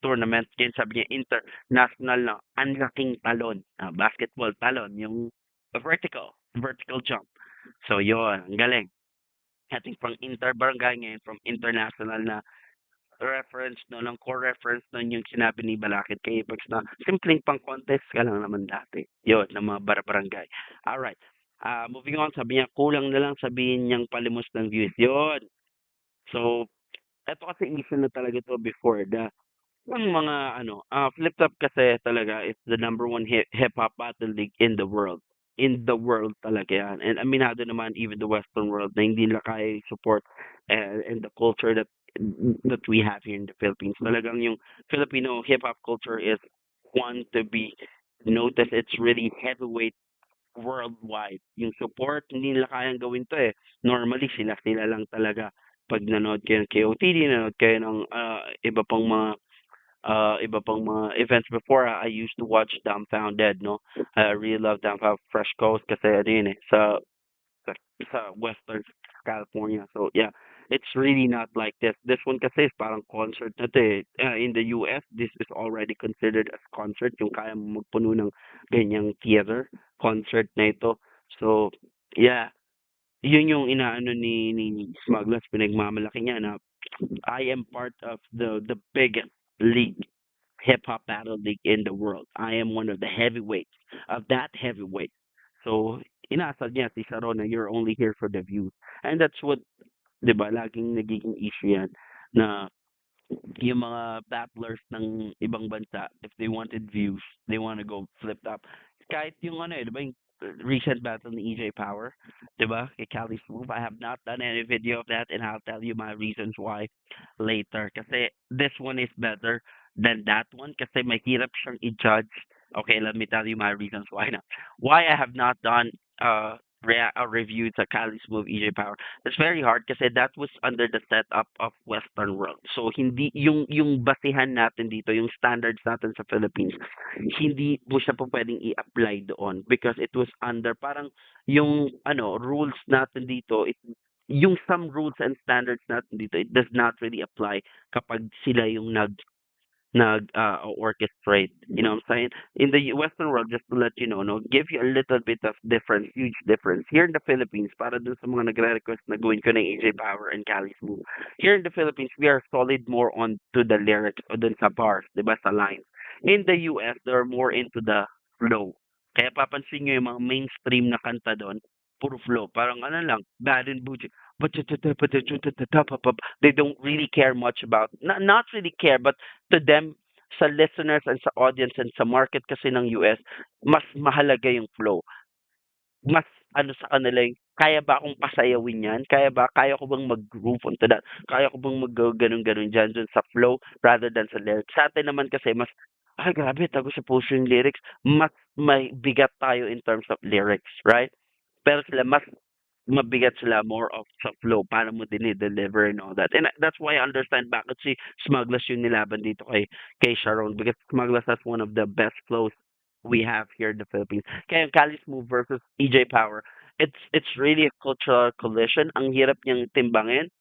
tournament. Kaya sabi niya international na ang laking talon. Basketball talon yung vertical jump. So yun, ang galing. Ating pang inter barangay ngayon from international na reference no, ng core reference nun yung sinabi ni Balakid kay Apex na simpleng pang contest ka lang naman dati. Yun, ng mga barangay. Alright. Moving on, sabi niya, kulang na lang sabihin niyang palimos ng views. Yun. So, eto kasi issue na talaga to before. Yung mga FlipTop kasi talaga is the number one hip-hop battle league in the world. In the world talaga yan. And aminado naman even the Western world na hindi nila kaya support and the culture that we have here in the Philippines. Talagang yung Filipino hip-hop culture is one to be noticed. It's really heavyweight worldwide. Yung support, hindi nila kayang gawin to eh. Normally, sila lang talaga. Pag nanood kayo ng KOTD, nanood kayo ng iba pang mga events before. I used to watch Dumbfounded, no? I really love Dumbfounded Fresh Coast kasi ano yun eh, sa, sa Western California. So yeah, it's really not like this. This one kasi is parang concert na to eh. In the US, this is already considered as concert. Yung kaya mo magpuno ng ganyang theater, concert na ito. So yeah, yun yung inaano ni Smugglers, pinagmamalaki niya na I am part of the biggest league, hip hop battle league in the world. I am one of the heavyweights of that heavyweight. So inasal niya si Sharon na you're only here for the views. And that's what, 'di ba, laging nagiging issue yan na yung mga battlers ng ibang bansa, if they wanted views, they want to go flip top. Kahit yung di ba yung recent battle ni EJ Power, di ba? Kay Cali Smooth. I have not done any video of that and I'll tell you my reasons why later. Kasi this one is better than that one kasi mahirap siyang i-judge. Okay, let me tell you my reasons why now. Why I have not done a review sa Cali Smooth EJ Power. It's very hard kasi that was under the setup of Western world. So hindi yung basihan natin dito, yung standards natin sa Philippines, hindi mo siya po pwedeng i-apply doon because it was under parang yung rules natin dito, yung some rules and standards natin dito, it does not really apply kapag sila yung orchestrate. You know what I'm saying? In the Western world, just to let you know, no, give you a little bit of difference, huge difference. Here in the Philippines, para dun sa mga nagre-request na gawin ko ng AJ Power and Cali Smooth. Here in the Philippines, we are solid more on to the lyrics o dun sa bars, di ba, sa lines. In the US, they're more into the flow. Kaya papansin nyo yung mga mainstream na kanta doon, puro flow. Parang ano lang, bad and bougie. But they don't really care much about, not really care, but to them, sa listeners and sa audience and sa market kasi ng US, mas mahalaga yung flow. Mas ano sa kanila yung, kaya ba akong pasayawin yan? Kaya ko bang mag-groove onto that? Kaya ko bang ganun-ganun dyan sa flow rather than sa lyrics? Sa atin naman kasi mas, ay grabe, tago sa puso yung lyrics. Mas may bigat tayo in terms of lyrics, right? Pero sila mas mabigat sila more of sa flow, paano mo deliver and all that. And that's why I understand bakit si Smugglaz yung nilaban dito kay Charron because Smugglaz has one of the best flows we have here in the Philippines. Kaya yung Cali Smooth versus EJ Power, it's really a cultural collision. Ang hirap niyang timbangin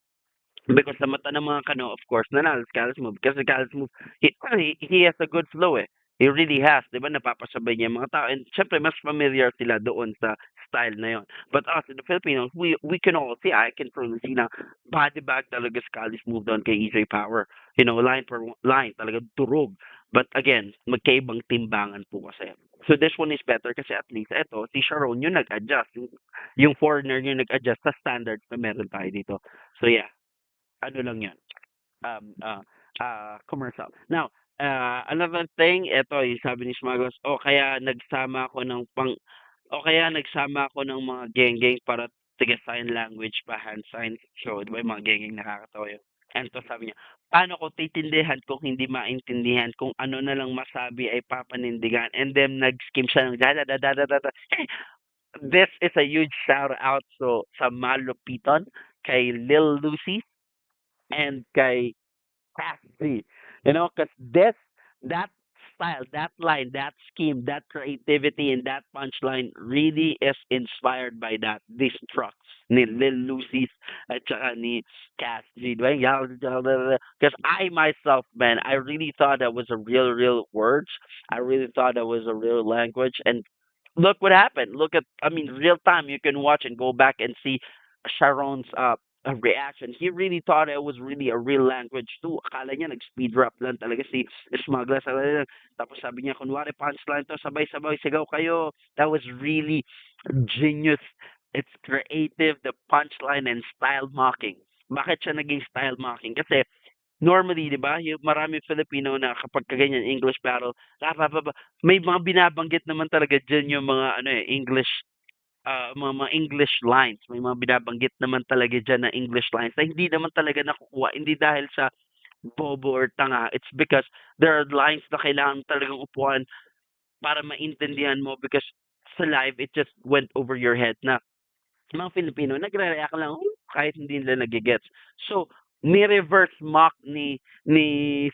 because sa mata ng mga Kano, of course, nanalo si Carlos Move. Kasi Carlos Move, he has a good flow eh. He really has, di ba? Napapasabay niya yung mga tao. And syempre, mas familiar sila doon sa style na yon. But us, in the Filipinos, we can all see, I can truly see na body bag talaga si Carlos Move doon kay EJ Power. You know, line per line, talaga durog. But again, magkaibang timbangan po kasi. So this one is better kasi at least eto, si Sharon yung nag-adjust. Yung foreigner yung nag-adjust sa standards na meron tayo dito. So yeah, ano lang yan, commercial. Now, another thing, ito, yung sabi ni Smagos, o kaya nagsama ako ng mga geng-geng para tiga sign language pa, hand signs show, di ba yung mga geng-geng nakakatawa yun. And to sabi niya, paano ko titindihan kung hindi maintindihan, kung ano na lang masabi ay papanindigan, and then nag-skim siya ng da da da da da da. This is a huge shout out sa Malupiton, kay Lil Lucy, and kay Cassie. You know, because that style, that line, that scheme, that creativity, and that punchline really is inspired by these trucks ni Lil Lucy's at saka ni Cassie. Because I myself, man, I really thought that was a real words. I really thought that was a real language. And look what happened. I mean, real time, you can watch and go back and see Sharon's reaction. He really thought it was really a real language too. Akala niya nag-speed rap lang talaga si Smugglaz. Tapos sabi niya, kunwari punchline to, sabay-sabay, sigaw kayo. That was really genius. It's creative, the punchline and style mocking. Bakit siya naging style mocking? Kasi normally, 'di ba, yung maraming Filipino na kapag kaganyan English battle, may mga binabanggit naman talaga diyan yung mga ano English mga English lines. May mga binabanggit naman talaga diyan na English lines na hindi naman talaga nakukuha, hindi dahil sa bobo or tanga. It's because there are lines na kailangan talagang upuan para maintindihan mo because sa live it just went over your head na mga Filipino nagre-react lang, kahit hindi nila nage-gets. So, ni-reverse mock ni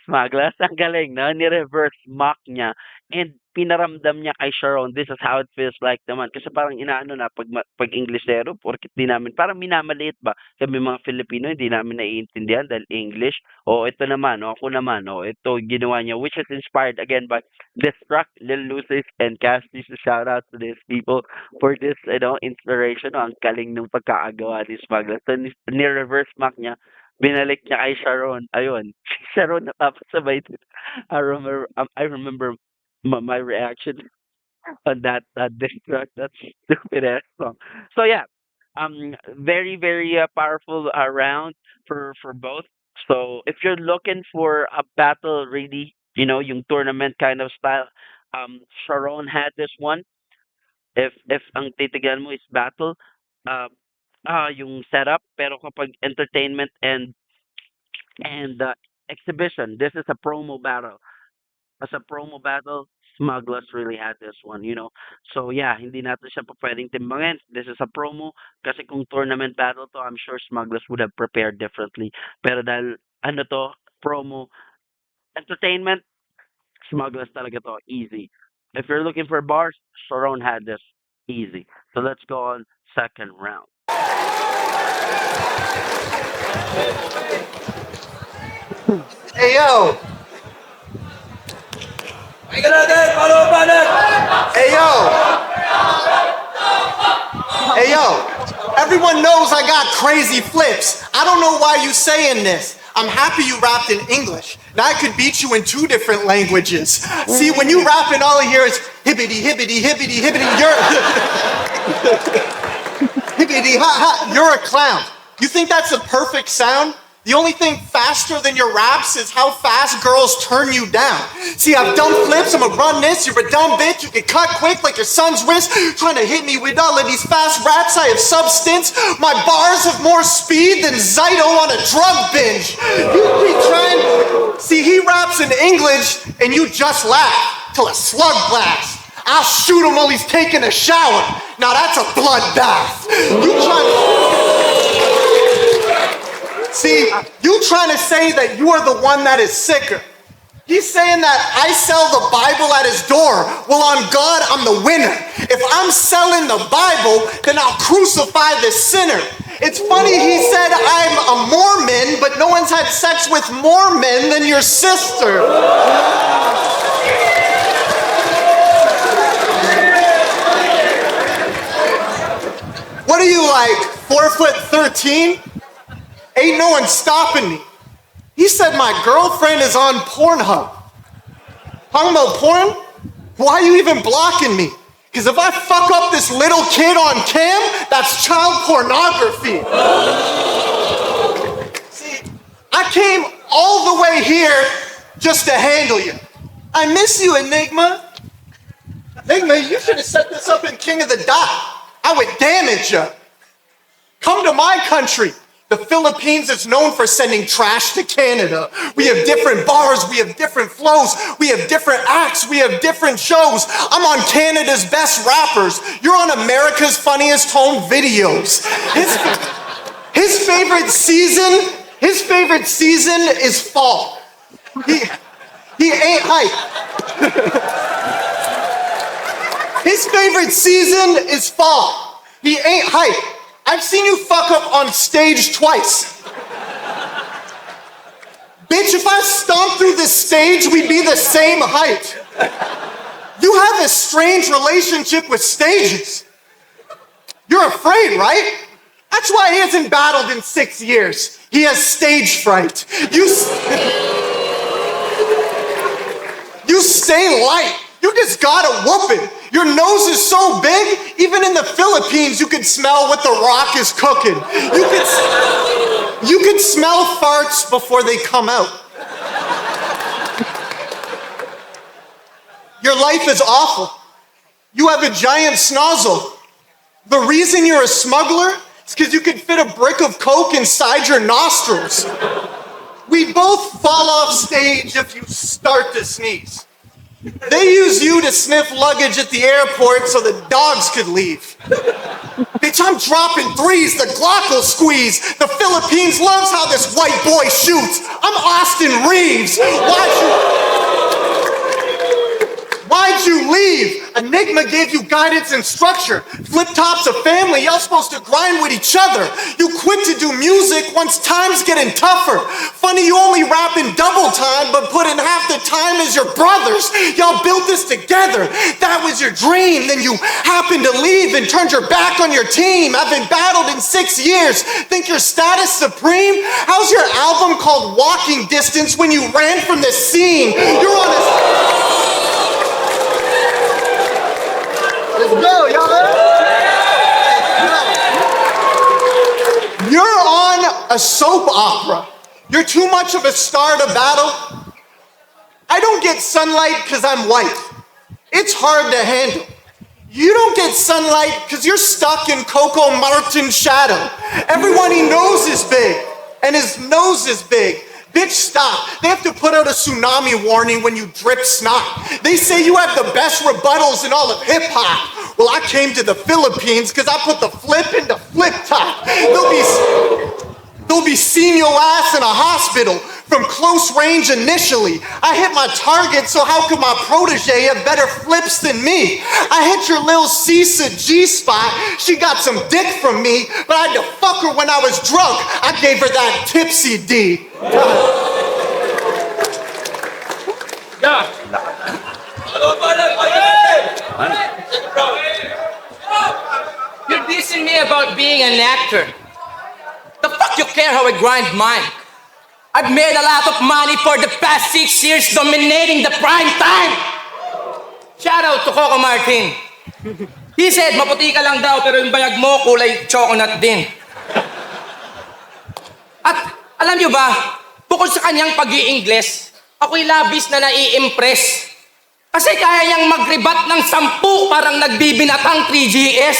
Smugglers, ang galing 'no, ni-reverse mock niya and pinaramdam niya kay Sharon, this is how it feels like naman. Kasi parang inaano na 'pag Englishero porket di namin parang minamaliit ba kami mga Filipino, hindi namin naiintindihan dahil English. O ito naman, o ako naman, o ito ginawa niya which is inspired again by this track, Lil Lucis and Cassie. So shout out to these people for this, inspiration. Ang galing ng pagkakagawa ni Smugglers. So, ni-reverse mock niya, binalik niya kay Sharon. Ayun, si Sharon napapasabay din. I remember my reaction on that diss track. That's stupid ass song. So yeah, very very powerful round for both. So if you're looking for a battle, really, yung tournament kind of style, Sharon had this one. If ang titignan mo is battle, uh, yung setup, pero kapag entertainment and exhibition, this is a promo battle. As a promo battle, Smugglers really had this one. So yeah, hindi natin siya pa pwedeng timbangin. This is a promo kasi kung tournament battle to, I'm sure Smugglers would have prepared differently. Pero dahil ano to, promo, entertainment, Smugglers talaga to, easy. If you're looking for bars, Sharon had this easy. So let's go on second round. Hey yo, Hey, yo, everyone knows I got crazy flips. I don't know why you saying this. I'm happy you rapped in English. Now I could beat you in 2 different languages. See, when you rap and all I hear is hibbity, hibbity, hibbity, hibbity, hibbity, ha, ha, you're a clown. You think that's a perfect sound? The only thing faster than your raps is how fast girls turn you down. See, I've done flips, I'ma run this, you're a dumb bitch, you can cut quick like your son's wrist, trying to hit me with all of these fast raps, I have substance. My bars have more speed than Zyto on a drug binge. You keep trying, see, he raps in English and you just laugh till a slug blast. I'll shoot him while he's taking a shower. Now that's a bloodbath. See, you trying to say that you are the one that is sicker. He's saying that I sell the Bible at his door. Well, on God, I'm the winner. If I'm selling the Bible, then I'll crucify the sinner. It's funny he said I'm a Mormon, but no one's had sex with more men than your sister. What are you like, 4'13"? Ain't no one stopping me. He said my girlfriend is on Pornhub. Talking about porn? Why are you even blocking me? Because if I fuck up this little kid on cam, that's child pornography. See, I came all the way here just to handle you. I miss you, Enigma. Enigma, you should have set this up in King of the Dot. I would damage you. Come to my country. The Philippines is known for sending trash to Canada. We have different bars, we have different flows, we have different acts, we have different shows. I'm on Canada's best rappers. You're on America's funniest home videos. His favorite season is fall. He ain't hype. His favorite season is fall. He ain't hype. I've seen you fuck up on stage twice. Bitch, if I stomped through this stage, we'd be the same height. You have a strange relationship with stages. You're afraid, right? That's why he hasn't battled in 6 years. He has stage fright. You stay light. You just got a whooping. Your nose is so big, even in the Philippines, you can smell what the Rock is cooking. You can smell farts before they come out. Your life is awful. You have a giant snozzle. The reason you're a smuggler is because you can fit a brick of coke inside your nostrils. We both fall off stage if you start to sneeze. They use you to sniff luggage at the airport so the dogs could leave. Bitch, I'm dropping threes, the Glock will squeeze. The Philippines loves how this white boy shoots. I'm Austin Reeves. Why'd you leave? Enigma gave you guidance and structure. FlipTop's a family, y'all supposed to grind with each other. You quit to do music once time's getting tougher. Funny you only rap in double time, but put in half the time as your brothers. Y'all built this together. That was your dream. Then you happened to leave and turned your back on your team. I've been battled in 6 years. Think your status supreme? How's your album called Walking Distance when you ran from the scene? You're on a... Let's go, y'all. You're on a soap opera. You're too much of a star to battle. I don't get sunlight because I'm white. It's hard to handle. You don't get sunlight because you're stuck in Coco Martin's shadow. Everyone he knows is big, and his nose is big. Bitch, stop. They have to put out a tsunami warning when you drip snot. They say you have the best rebuttals in all of hip-hop. Well, I came to the Philippines because I put the flip into FlipTop. They'll be seeing your ass in a hospital from close range initially. I hit my target, so how could my protege have better flips than me? I hit your little Cisa G-spot. She got some dick from me, but I had to fuck her when I was drunk. I gave her that tipsy D. Yeah. You're dissing me say about being an actor? The fuck you care how I grind mine? I've made a lot of money for the past 6 years dominating the prime time. Shout out to Coco Martin. He said, maputi ka lang daw pero yung bayag mo kulay chocolate din. At alam nyo ba, bukod sa kanyang pag-i-Ingles, ako'y labis na nai-impress. Kasi kaya niyang mag-rebat ng 10 parang nagbibinatang 3GS.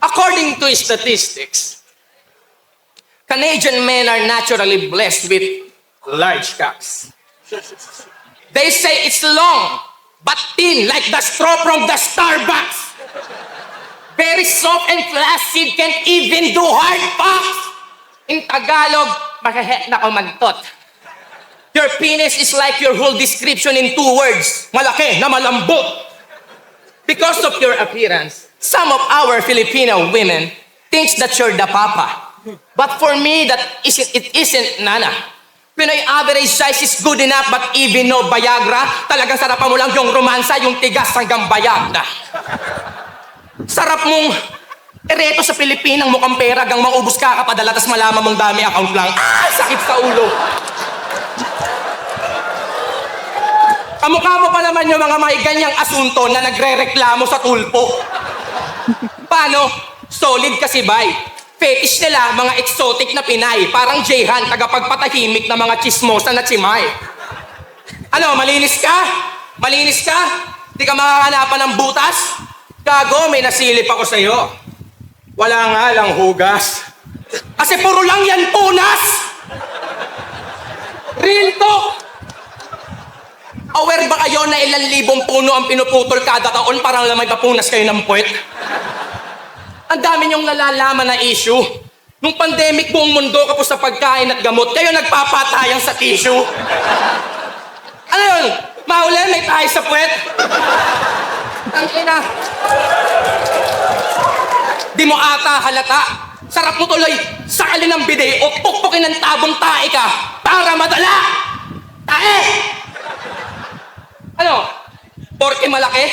According to statistics, Canadian men are naturally blessed with large cocks. They say it's long, but thin like the straw from the Starbucks. Very soft and flaccid, can't even do hard fucks. In Tagalog, mahehe na kumantot. Your penis is like your whole description in 2 words. Malaki na malambot. Because of your appearance, some of our Filipino women thinks that you're the papa. But for me, it isn't nana. Pinoy average size is good enough, but even no Viagra, talagang sarapan mo lang yung romansa, yung tigas hanggang bayag na. Sarap mong ereto sa Pilipinang mukhang pera hanggang maubos ka kapadala, tas malaman mong dami account lang. Sakit sa ulo. Kamukha mo pa naman yung mga may ganyang asunto na nagre-reklamo sa tulpo. Paano? Solid kasi bay. Fetish nila, mga exotic na Pinay. Parang Jehan, tagapagpatahimik na mga chismosa na chimay. Ano, malinis ka? Malinis ka? Di ka makakanapan ng butas? Gago, may nasilip ako sa'yo. Wala nga lang hugas. Kasi puro lang yan punas! Real talk! Aware ba kayo na ilang libong puno ang pinuputol kada taon para lang may papunas kayo ng puwet? Ang dami niyong nalalaman na issue. Nung pandemic, buong mundo kapos sa pagkain at gamot, kayo nagpapatayang sa tissue. Ano yun? Mahuli, may tayo sa puwet? Ang ina. Di mo ata halata. Sarap mo tuloy sakali ng bide o pukpukin ng tabong tae ka para madala. Tae! Ano? Porke malaki?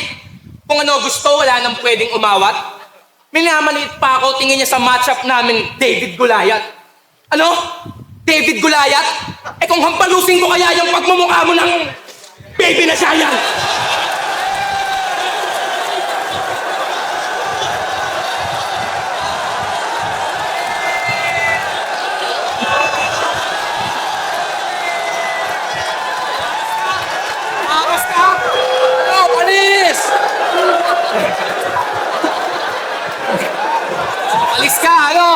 Kung ano gusto, wala nang pwedeng umawat? Minamaliit pa ako, tingin niya sa matchup namin, David Goliath. Ano? David Goliath? Eh kung hampalusin ko kaya yung pagmumukha mo ng baby na giant. Alis ka, ano?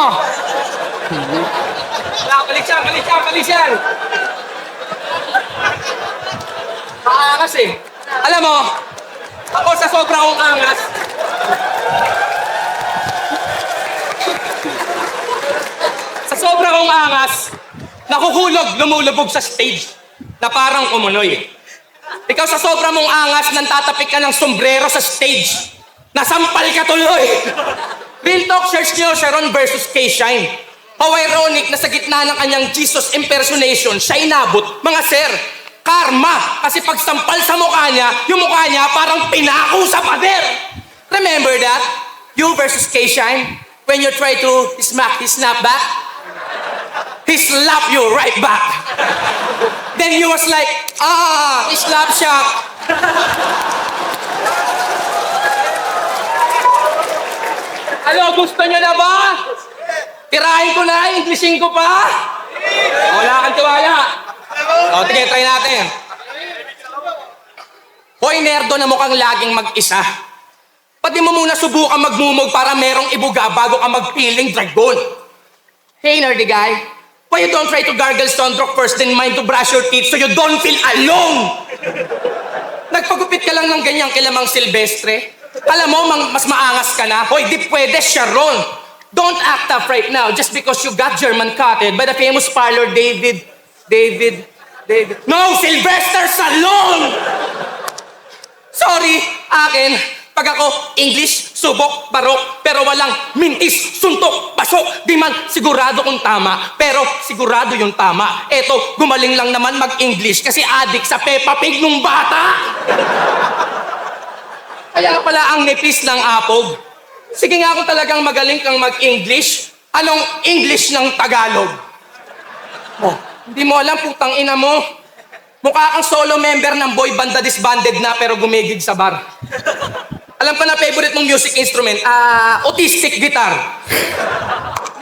Balik yan. Maangas eh. Alam mo, ako sa sobrang kong angas, nakuhulog, lumulubog sa stage na parang kumunoy. Ikaw sa sobrang mong angas, nantatapik ka ng sombrero sa stage. Nasampal ka tuloy. Real talk, search nyo, Charron versus K-Shine. How ironic na sa gitna ng kanyang Jesus impersonation, siya inabot, mga sir, karma. Kasi pag sampal sa mukha niya, yung mukha niya parang pinako sa pader. Remember that? You versus K-Shine, when you try to smack his snapback, he slap you right back. Then you was like, slap shock. Ano, gusto niyo na ba? Tirahin ko na, Englishin ko pa? Wala kang tiwala. O, sige, try natin. Hoy, nerdo na mukhang laging mag-isa. Pati mo muna subukan magmumog para merong ibuga bago ka magpiling dragon. Hey, nerdy guy. Why you don't try to gargle Stondrock first then mind to brush your teeth so you don't feel alone? Nagpagupit ka lang ng ganyang kilamang Silvestre. Alam mo, mas maangas ka na. Hoy, di pwede, Charron. Don't act up right now just because you got German cutted by the famous parlor David. No, Sylvester Stallone! Sorry, akin. Pag ako, English, subok, barok, pero walang mintis, suntok, pasok, di man sigurado kung tama, pero sigurado yung tama. Eto, gumaling lang naman mag-English kasi addict sa Peppa Pig nung bata. Kaya pala ang nipis ng apog. Sige nga kung talagang magaling kang mag-English, anong English ng Tagalog? Oh, hindi mo alam, putang ina mo. Mukha kang solo member ng boy banda disbanded na pero gumigig sa bar. Alam ko na favorite mong music instrument, autistic guitar.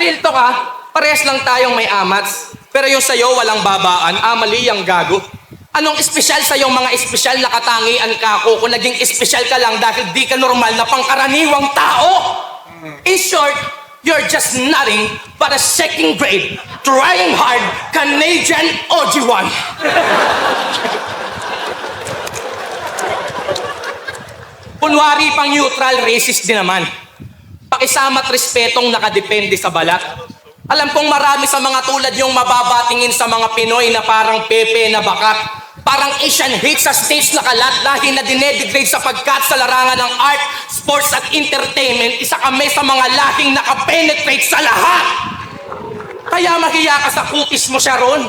Real to ka, parehas lang tayong may amats. Pero yung sayo walang babaan, mali ang gago. Anong espesyal sa yung mga espesyal na katangian ka ko kung naging espesyal ka lang dahil di ka normal na pangkaraniwang tao? In short, you're just nothing but a second grade, trying hard Canadian OG1. Kunwari pang neutral, racist din naman. Pakisama at respetong nakadepende sa balat. Alam kong marami sa mga tulad yung mababatingin sa mga Pinoy na parang pepe na bakat. Parang Asian hate sa stage na kalat, lahi na dinedegrade sapagkat sa larangan ng art, sports at entertainment, isa kami sa mga lahing nakapenetrate sa lahat. Kaya mahiya ka sa kutis mo, Charron.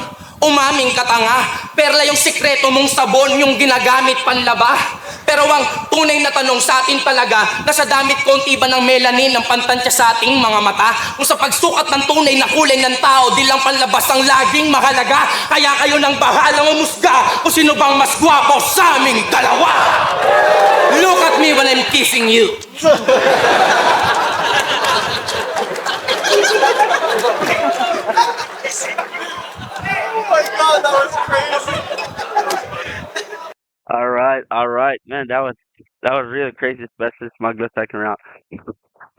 Umaming ka tanga. Perla yung sikreto mong sabon, yung ginagamit panlaba. Pero ang tunay na tanong sa atin talaga, nasa damit konti ba ng melanin ng pantansya sa ating mga mata? Kung sa pagsukat ng tunay na kulay ng tao, di lang panlabas ang laging mahalaga. Kaya kayo nang bahalang umusga kung sino bang mas gwapo sa aming dalawa. Look at me when I'm kissing you. Oh my God, that was crazy. All right, man. That was really crazy, especially Smuggler second round.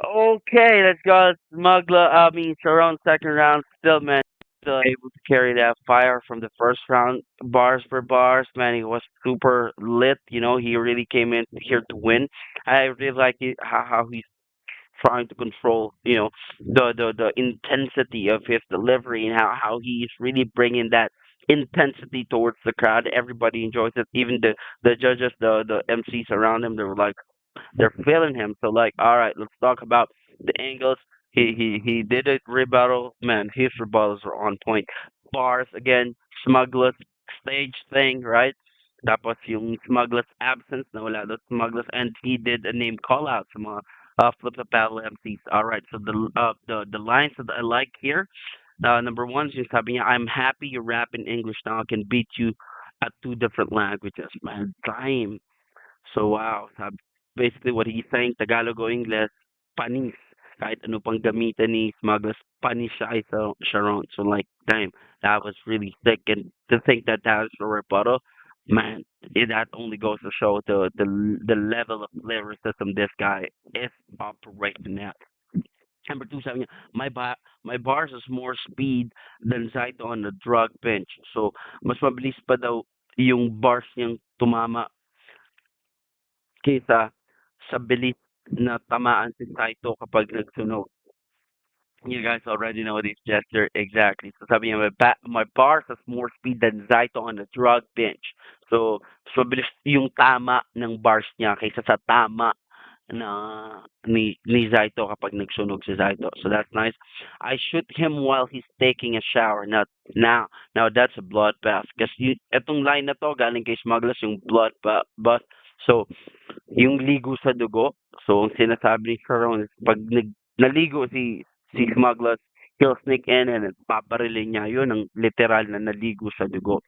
Okay, let's go. Smuggler, Charron second round. Still, man, still able to carry that fire from the first round. Bars for bars, man, he was super lit. He really came in here to win. I really like how he's trying to control, the intensity of his delivery and how he's really bringing that intensity towards the crowd. Everybody enjoys it. Even the judges, the MCs around him, they were like they're feeling him. So like, all right, let's talk about the angles. He did a rebuttal. Man, his rebuttals are on point. Bars again, Smugglers stage thing, right? Tapos yung Smugglers absence, nawala daw Smugglers, and he did a name call out sa mga FlipTop battle MCs. All right, so the lines that I like here. Number one is yung sabi niya, I'm happy you rap in English now. I can beat you at two different languages. Man, time. So wow, basically what he's saying, Tagalog o English, panis. Kahit ano pang gamitan ni Smugglers, panis siya kay Charron. So like, damn, that was really thick. And to think that that is a rebuttal, man, that only goes to show the level of lyricism this guy is operating at. Number two, sabi niya, my bars is more speed than Zaito on the drug bench. So, mas mabilis pa daw yung bars niyang tumama kaysa sa bilis na tamaan si Saito kapag nagsunog. You guys already know this gesture exactly. So sabi niya, my bars has more speed than Zaito on the drug bench. So bilis yung tama ng bars niya kaysa sa tama ni Zaito kapag nagsunog si Zaito. So that's nice. I shoot him while he's taking a shower. Not now. Now that's a bloodbath. Kasi etong line na to galing kay Smugglers yung bloodbath. So yung ligo sa dugo. So, ang sinasabi ni Charron is pag naligo si Smugglers, he'll sneak in and paparilin niya yun ang literal na naligo sa dugo.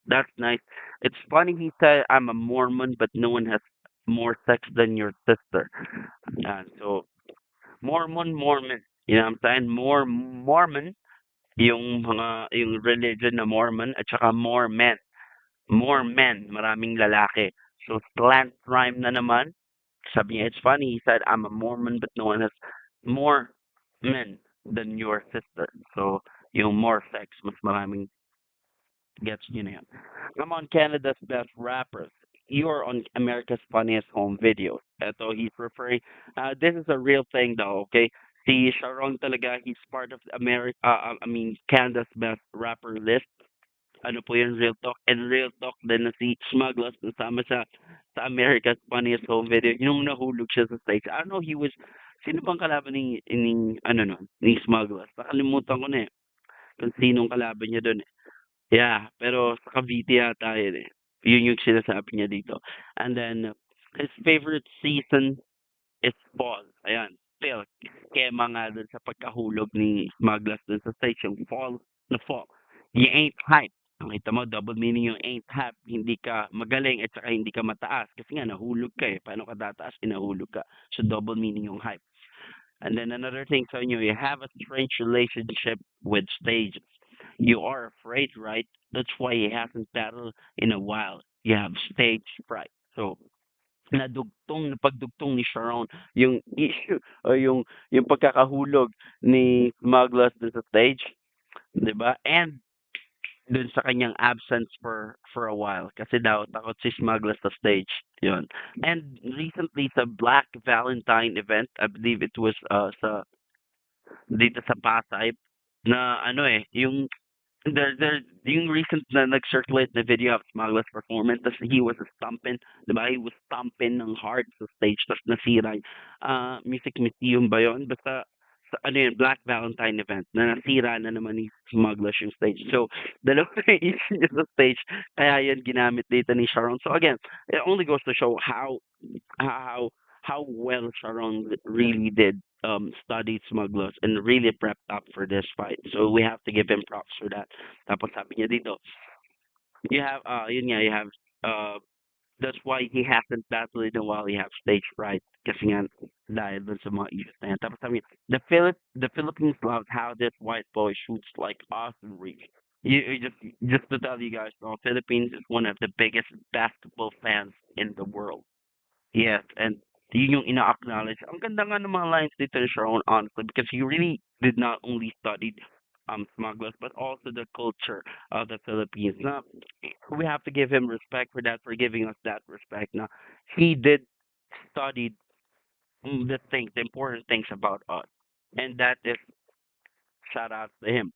That's nice. It's funny he said, I'm a Mormon, but no one has more sex than your sister. Yan. So, Mormon. You know what I'm saying? Mormon, yung religion na Mormon, at saka more men, maraming lalaki. So, slant rhyme na naman. Sabi niya, it's funny, he said, I'm a Mormon, but no one has more men than your sister. So, yung more sex, mas maraming gets you na yan. I'm on Canada's best rappers. You're on America's funniest home videos. Ito, he's referring, this is a real thing though, okay? Si Charron talaga, he's part of Canada's best rapper list. Ano po yun, Real Talk. And Real Talk din na si Smugglers nasama sa America's Funniest Home Video. Yung nahulog siya sa stage. I don't know, sino bang kalaban ni Smugglers? Nakalimutan ko na eh. Kung sinong kalaban niya doon eh. Yeah, pero sa Cavite yata yun eh. Yun yung sinasabi niya dito. And then, His favorite season is fall. Ayan. Still, skema nga dun sa pagkahulog ni Smugglers dun sa stage, yung fall na fall. You ain't hype. Nakita mo, double meaning yung ain't hype. Hindi ka magaling at saka hindi ka mataas. Kasi nga, nahulog ka eh. Paano ka tataas? Pinahulog ka. So, double meaning yung hype. And then another thing, so you have a strange relationship with stages. You are afraid, right? That's why he hasn't battled in a while. You have stage fright. So, napagdugtong ni Charron yung issue o yung pagkakahulog ni Smugglers dun sa stage, 'di ba? And dun sa kanyang absence for a while kasi daw takot si Smugglers sa stage. Yun. And recently sa Black Valentine event, I believe it was sa dito sa Pasay na ano eh, yung yung recent na nag-circulate na video of Smugglers performance, tas he was stomping, di ba? He was stomping ng hard sa stage, tas nasira yung, Music Museum ba yun? Basta, sa, ano yun, Black Valentine event, na nasira na naman ni Smugglers yung stage. So, dalawa na yung issue niya sa stage, kaya yan ginamit dito ni Sharon. So again, it only goes to show how how well Sharon really did studied Smugglers and really prepped up for this fight. So we have to give him props for that. Tapos sabi niya dito, you have yun nga, you have that's why he hasn't battled in a while. You have stage fright kasi nga dahil dun sa mga issues na yan. Tapos sabi niya, the Philippines loves how this white boy shoots like awesome reach. You just to tell you guys, Philippines is one of the biggest basketball fans in the world. Yes, and yun yung ina-acknowledge. Ang ganda nga ng mga lines dito ni Sharon, honestly, because he really did not only study smugglers, but also the culture of the Philippines. Now, we have to give him respect for that, for giving us that respect. Now, he did study the things, the important things about us, and that is shout out to him.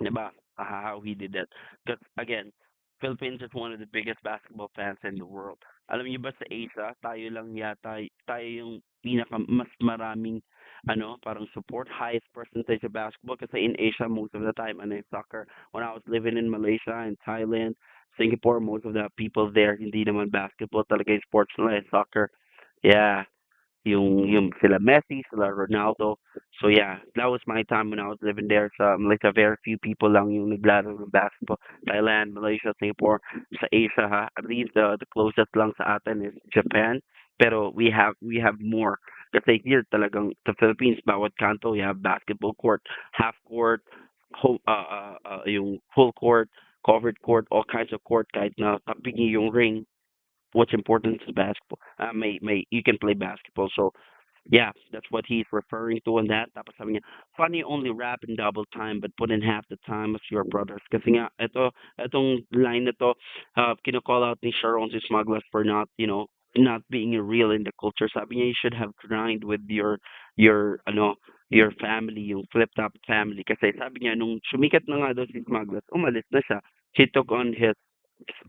Diba? How he did that. Because again, Philippines is one of the biggest basketball fans in the world. Alam niyo ba sa Asia, tayo lang yata, tayo yung pinaka mas maraming parang support, highest percentage of basketball kasi in Asia most of the time ano yung soccer. When I was living in Malaysia and Thailand, Singapore, most of the people there hindi naman basketball talaga yung sports nila, yung soccer. Yeah, yung sila Messi, sila Ronaldo. So yeah, that was my time when I was living there. So like a very few people lang yung naglaro ng basketball. Thailand, Malaysia, Singapore, sa Asia ha. I believe the closest lang sa atin is Japan. Pero we have more. Kasi here talagang the Philippines, bawat kanto, you have basketball court, half court, yung full court, covered court, all kinds of court kahit na tapingi yung ring what's important is basketball. May you can play basketball. So yeah, that's what he's referring to on that. Tapos sabi niya, funny only rap in double time but put in half the time as your brothers. Kasi nga, itong line na to, kino-call out ni Sharon si Smugglers for not, not being real in the culture. Sabi niya, you should have grind with your family, yung FlipTop family. Kasi sabi niya, nung sumikat na nga daw si Smugglers, umalis na siya. He took on his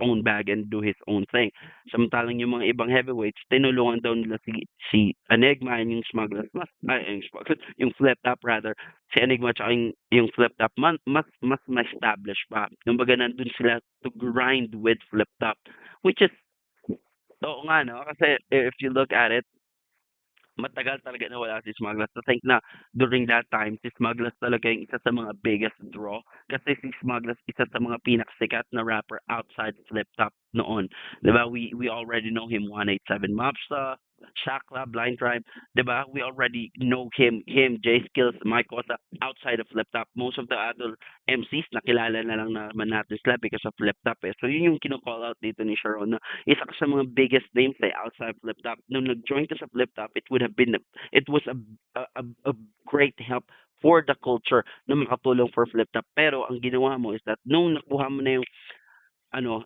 own bag and do his own thing. Samantalang yung mga ibang heavyweights, tinulungan daw nila si Enigma and yung Smugglers, yung Smugglers, yung Flip Top rather, si Enigma at yung Flip Top, mas ma-establish pa. Kumbaga nandun sila to grind with Flip Top, which is, oo nga, no? Kasi if you look at it, matagal talaga nawala si Smugglers. To think na during that time, si Smugglers talaga yung isa sa mga biggest draw. Kasi si Smugglers isa sa mga pinakasikat na rapper outside Flip Top noon. Diba? We already know him 187 Mobsta, Shakla, Blind Tribe. Diba? We already know him, J Skills, Mike Cosa outside of Flip Top. Most of the other MCs nakilala na lang naman natin sila because of Flip Top eh. So yun yung kino-call out dito ni Sharon isa ka sa mga biggest names outside FlipTop. Nung nag-join ka sa FlipTop, it was a great help for the culture na makatulong for FlipTop. Pero ang ginawa mo is that nung nakuha mo na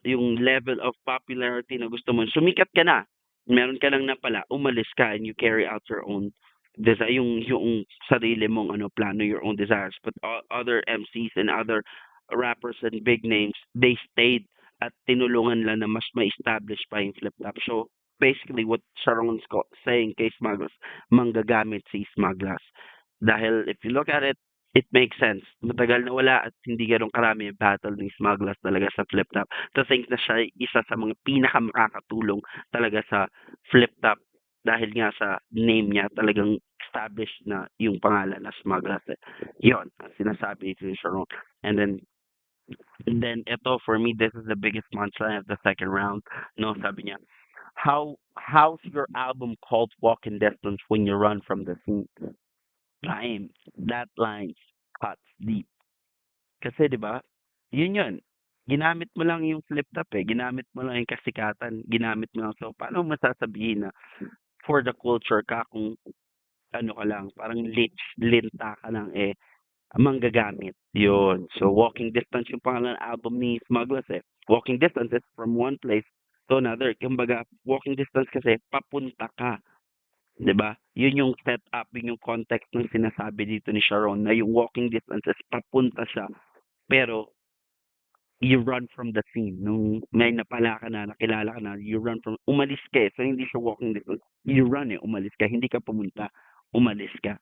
yung level of popularity na gusto mo, sumikat ka na. Meron ka lang na pala, umalis ka and you carry out your own desire, yung sarili mong plano, your own desires. But other MCs and other rappers and big names, they stayed at tinulungan lang na mas ma-establish pa yung flip-top. So, basically, what Sharon's saying kay Smugglers, manggagamit si Smugglers. Dahil, if you look at it, it makes sense. Matagal na wala at hindi gano'n karami yung battle ni Smugglers talaga sa FlipTop. To think na siya ay isa sa mga pinakamakakatulong talaga sa FlipTop dahil nga sa name niya talagang established na yung pangalan na Smugglers. Eh. Yun, ang sinasabi ni Charron. And then ito for me, this is the biggest punchline of the second round. No, sabi niya, how's your album called Walking Distance when you run from the scene? Rhymes. That line cuts deep. Kasi 'di ba, yun. Ginamit mo lang yung flip top eh, ginamit mo lang yung kasikatan, ginamit mo lang. So, paano mo sasabihin na for the culture ka kung ano ka lang, parang linta ka lang eh, manggagamit. Yun. So, Walking Distance yung pangalan ng album ni Smugglers eh. Walking Distance is from one place to another. Kumbaga, walking distance kasi papunta ka. 'Di ba? Yun yung setup, yun yung context ng sinasabi dito ni Sharon na yung walking distance is papunta siya pero you run from the scene. Nung may napala ka na, nakilala ka na, you run from, umalis ka eh. So, hindi siya walking distance. You run eh, umalis ka. Hindi ka pumunta, umalis ka.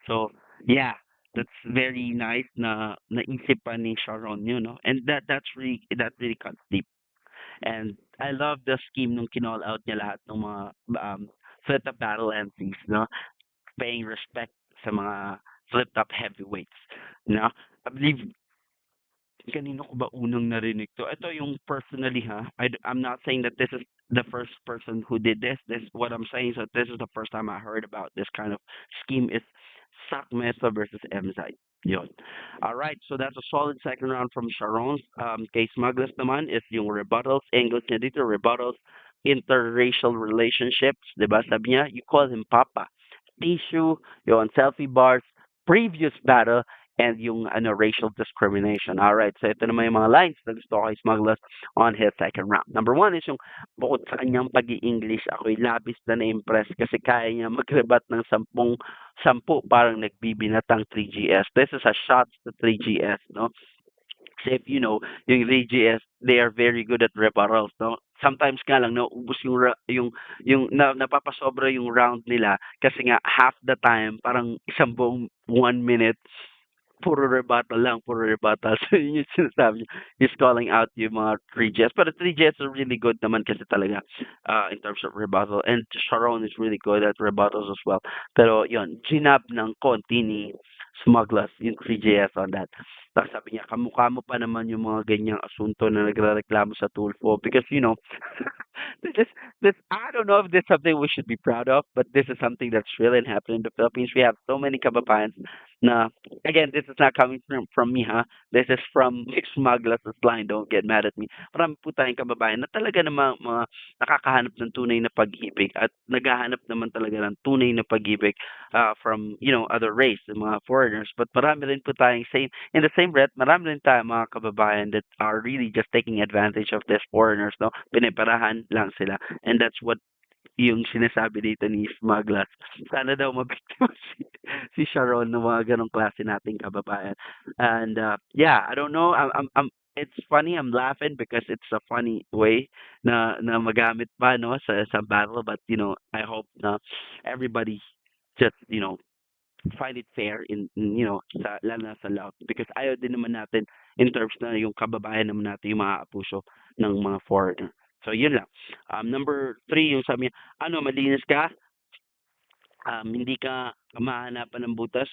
So, yeah, that's very nice na naisip pa ni Sharon yun, no? And that really cuts deep. And I love the scheme nung kinall out niya lahat ng mga set up battle MCs, no? Paying respect sa mga flipped up heavyweights. No? I believe kanino ko ba unang narinig 'to? Ito yung personally ha, I'm not saying that this is the first person who did this. This what I'm saying is that this is the first time I heard about this kind of scheme is Sak Mesa versus MZite. Yun. Alright, so that's a solid second round from Sharon's. Kay Smugglers naman is yung rebuttals. English niya dito, rebuttals, interracial relationships. Diba? Sabi niya, you call him Papa. Tissue, yung selfie bars, previous battle, and yung ano, racial discrimination. Alright, so ito naman yung mga lines na gusto ko kay Smugglers on his second round. Number one is yung bukod sa kanyang pag-i-English, ako'y labis na na-impress kasi kaya niya mag-rebat ng sampu parang nagbibinatang 3GS. This is a shot to 3GS, no? Kasi if you know, yung 3GS, they are very good at rebuttals, no? Sometimes nga lang nauubos napapasobra yung round nila kasi nga half the time parang isang buong 1 minute puro rebuttal lang, puro rebuttal. So, yun yung sinasabi niya. He's calling out yung mga 3Js. But the 3Js are really good naman kasi talaga in terms of rebuttal. And Sharon is really good at rebuttals as well. Pero yun, ginab ng konti ni Smugglers yung 3JS on that. Tapos sabi niya, kamukha mo pa naman yung mga ganyang asunto na nagrereklamo sa Tulfo. Because, this is this I don't know if this is something we should be proud of, but this is something that's really happening in the Philippines. We have so many kababayans na again, this is not coming from me, ha? This is from Smugglers line. Don't get mad at me. Marami po tayong kababayan na talaga namang mga nakakahanap ng tunay na pag-ibig at naghahanap naman talaga ng tunay na pag-ibig from, other race, yung mga foreigners. But marami rin po tayong in the same breath, marami rin tayong mga kababayan that are really just taking advantage of these foreigners, no? Piniparahan lang sila. And that's what yung sinasabi dito ni Smugglers. Sana daw mabiktima si Sharon ng mga ganong klase nating kababayan. And yeah, I don't know. It's funny. I'm laughing because it's a funny way na magamit pa no sa battle. But I hope na everybody just find it fair sa lalo na sa laut because ayaw din naman natin in terms na yung kababayan naman natin yung maaapuso ng mga foreigner. So yun lang. Number three, yung sabi niya, ano, malinis ka? Hindi ka mahanapan ng butas.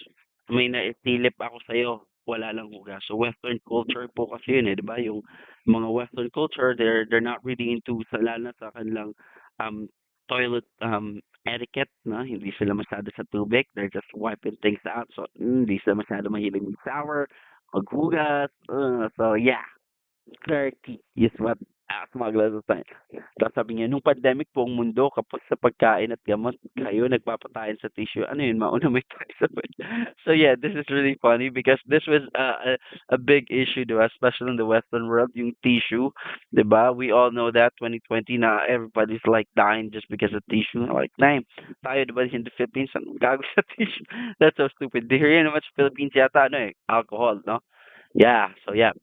May naitilip ako sa'yo. Wala lang hugas. So Western culture po kasi yun eh, di ba? Yung mga Western culture, they're not really into sa lalo na sa kanilang um, toilet etiquette, no? Hindi sila masyado sa tubig. They're just wiping things out. So hindi sila masyado mahilig mag-shower, maghugas. So yeah, dirty is what Smugglers is saying. Tapos sabi niya, nung pandemic po ang mundo, kapos sa pagkain at gamot, kayo nagpapatayan sa tissue. Ano yun, mauna may tayo sa So yeah, this is really funny because this was a big issue to us, especially in the Western world, yung tissue. Diba? We all know that 2020 na everybody's like dying just because of tissue. Like, damn, tayo diba in the Philippines, anong gago sa tissue? That's so stupid. Di rin naman sa Philippines yata, ano eh, alcohol, no? Yeah, so yeah.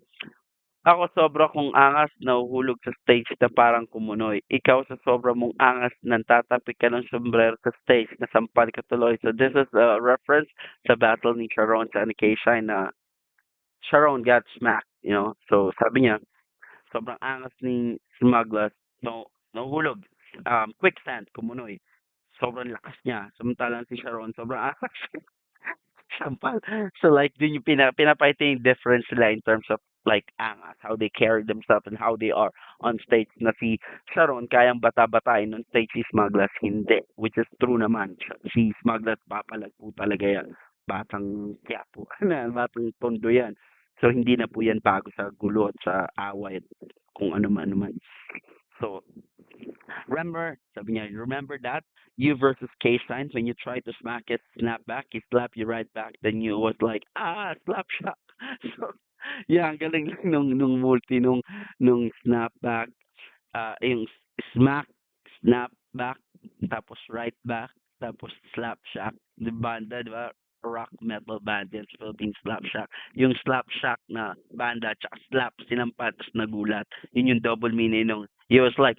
Ako sobra kong angas, nahuhulog sa stage na parang kumunoy. Ikaw sa sobra mong angas, nantatapik ka ng sombrero sa stage, nasampal ka tuloy. So this is a reference sa battle ni Charron sa Anikesha na Charron got smacked, you know. So sabi niya, sobrang angas ni Smugglaz, no, nahuhulog. Quicksand, kumunoy. Sobrang lakas niya. Samantalang si Charron, sobrang angas. Sampal. So like dun yung pinapakita yung difference nila in terms of like angas, how they carry themselves and how they are on stage na si Sharon kayang bata-batain on stage, si Smugglers hindi, which is true naman. Si Smugglers papalag po talaga yan. Batang Quiapo. Batang Tondo yan. So hindi na po yan bago sa gulo at sa away at kung ano man man. So remember, sabi niya, remember that? You versus K-Signs, when you try to smack it, snap back, he slap you right back. Then you was like, slap shot. So, yeah, ang galing lang nung multi, nung snap back, yung smack, snap back, tapos right back, tapos slap shock. Di banda, di ba? Rock metal band yan sa Philippines, slap shock. Yung slap shock na banda, tsaka slap, sinampat, tapos nagulat. Yun yung double meaning nung, he was like,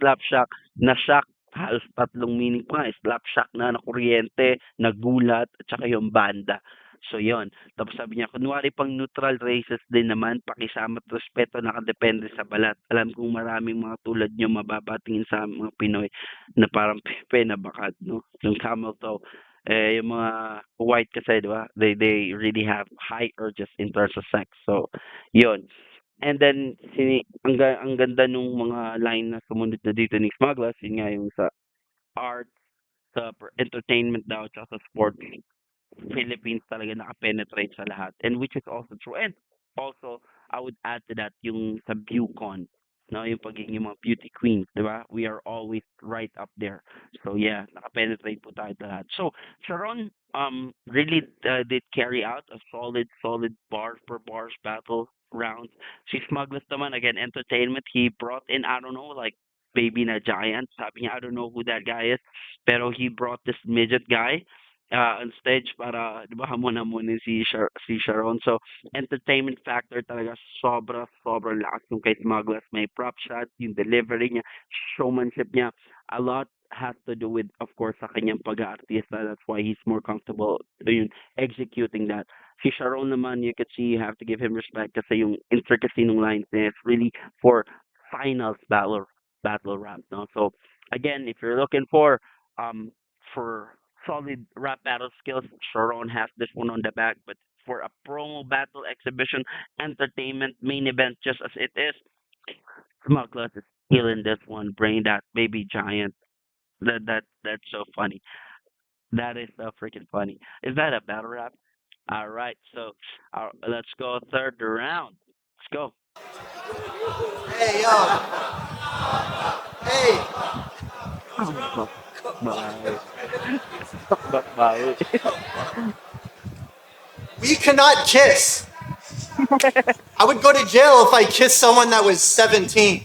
slap shock, na-shock, halos tatlong meaning pa nga, slap shock na kuryente, nagulat, at saka yung banda. So, yon. Tapos sabi niya, kunwari pang neutral races din naman, pakisama at respeto, nakadepende sa balat. Alam kong maraming mga tulad nyo mababatingin sa mga Pinoy na parang pepe na bakat, no? Yung camel toe. Yung mga white kasi, di ba? They really have high urges in terms of sex. So, yon. And then, ang ganda nung mga line na sumunod na dito ni Smugglers, yun nga yung sa art, sa entertainment daw, tsaka sa sports. Philippines talaga naka-penetrate sa lahat, and which is also true. And also, I would add to that yung sa BuCon, no, yung pagiging mga beauty queens, di ba? We are always right up there. So yeah, naka-penetrate po tayo sa lahat. So Sharon really did carry out a solid bars per bars battle rounds. Si Smugglers naman, again, entertainment, he brought in, I don't know, like baby na giant. Sabi niya, I don't know who that guy is, pero he brought this midget guy on stage para 'di ba hamon-hamonin si Sharon. So entertainment factor talaga, sobrang lakas yung kay Smugglers. May prop shot, yung delivery niya, showmanship niya. A lot has to do with, of course, sa kanyang pag-aartista. That's why he's more comfortable yun, executing that. Si Sharon naman, you could see, you have to give him respect kasi yung intricacy ng lines niya is really for finals battle rap, no? So again, if you're looking for solid rap battle skills, Sharon has this one on the back. But for a promo battle exhibition, entertainment main event, just as it is, Smugglers is killing this one. Bring that baby giant. That's so funny. That is so freaking funny. Is that a battle rap? All right, so let's go third round. Let's go. Hey, yo. Hey. Bye. Bye. We cannot kiss. I would go to jail if I kissed someone that was 17.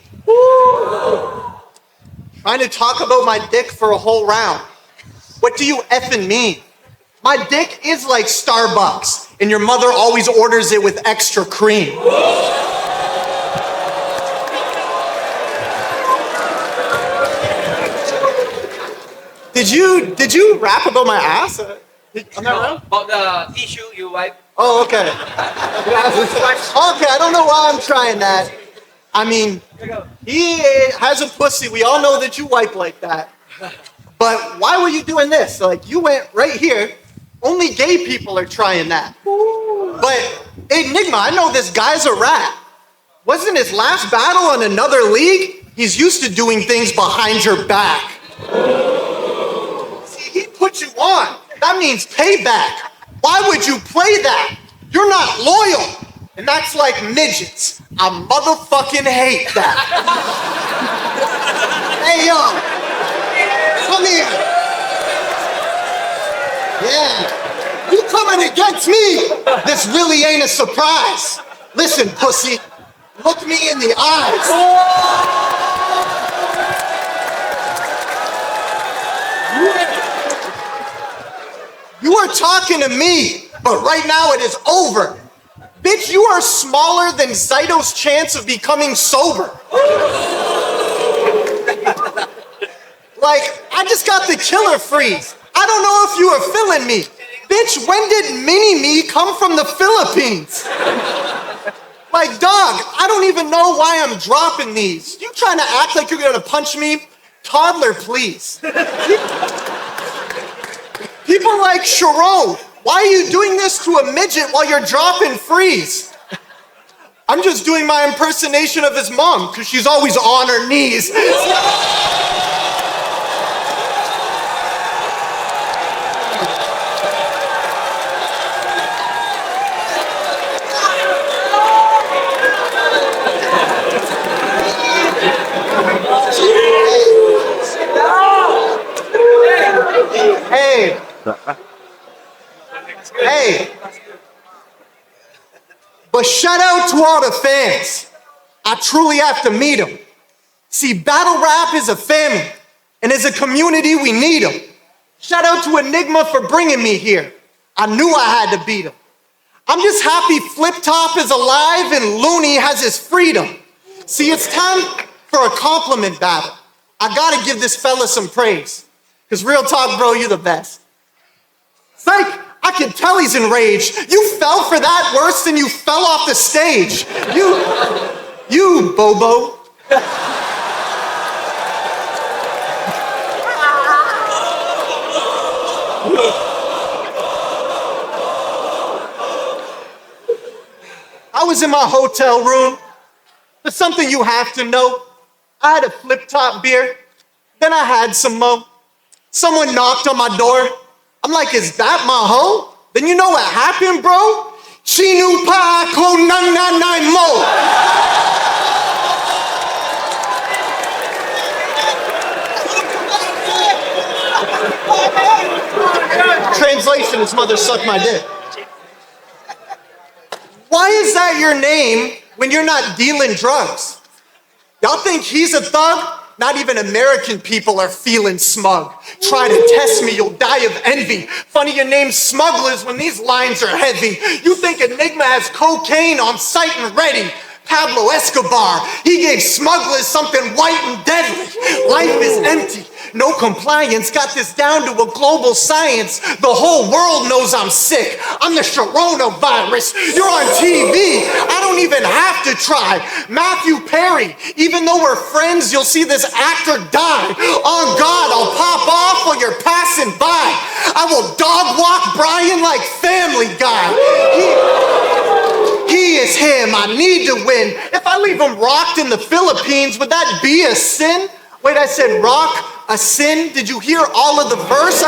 Trying to talk about my dick for a whole round. What do you effing mean? My dick is like Starbucks, and your mother always orders it with extra cream. Did you rap about my ass? Am I wrong? About the tissue you wipe. Oh, okay. Okay, I don't know why I'm trying that. I mean, he has a pussy. We all know that you wipe like that. But why were you doing this? Like, you went right here. Only gay people are trying that. But, hey, Enigma, I know this guy's a rat. Wasn't his last battle on another league? He's used to doing things behind your back. See, he put you on. That means payback. Why would you play that? You're not loyal. And that's like midgets. I motherfucking hate that. Hey, yo. Come here. Yeah. You coming against me? This really ain't a surprise. Listen, pussy. Look me in the eyes. You are talking to me, but right now it is over. Bitch, you are smaller than Zyto's chance of becoming sober. Like, I just got the killer freeze. I don't know if you are feeling me. Bitch, when did mini-me come from the Philippines? Like, dog, I don't even know why I'm dropping these. You trying to act like you're gonna punch me? Toddler, please. People like Charron, why are you doing this to a midget while you're dropping freeze? I'm just doing my impersonation of his mom, because she's always on her knees. Hey. Hey. But shout out to all the fans. I truly have to meet them. See, battle rap is a family, and as a community, we need them. Shout out to Enigma for bringing me here. I knew I had to beat him. I'm just happy FlipTop is alive and Looney has his freedom. See, it's time for a compliment battle. I gotta give this fella some praise. Because real talk, bro, you're the best. Psych, I can tell he's enraged. You fell for that worse than you fell off the stage. You, Bobo. I was in my hotel room. There's something you have to know. I had a FlipTop beer. Then I had some mo. Someone knocked on my door. I'm like, is that my hoe? Then you know what happened, bro? Chinu pa ko nang nang nang mo. Translation, his mother sucked my dick. Why is that your name when you're not dealing drugs? Y'all think he's a thug? Not even American people are feeling smug. Try to test me, you'll die of envy. Funny your name's Smugglaz when these lines are heavy. You think Enigma has cocaine on site and ready. Pablo Escobar, he gave Smugglaz something white and deadly. Life is empty, no compliance. Got this down to a global science. The whole world knows I'm sick. I'm the coronavirus. You're on TV. I don't even have to try. Matthew Perry, even though we're friends, you'll see this actor die. On God, I'll pop off while you're passing by. I will dog walk Brian like Family Guy. He is him. I need to win. If I leave him rocked in the Philippines, would that be a sin? Wait, I said rock, a sin? Did you hear all of the verse?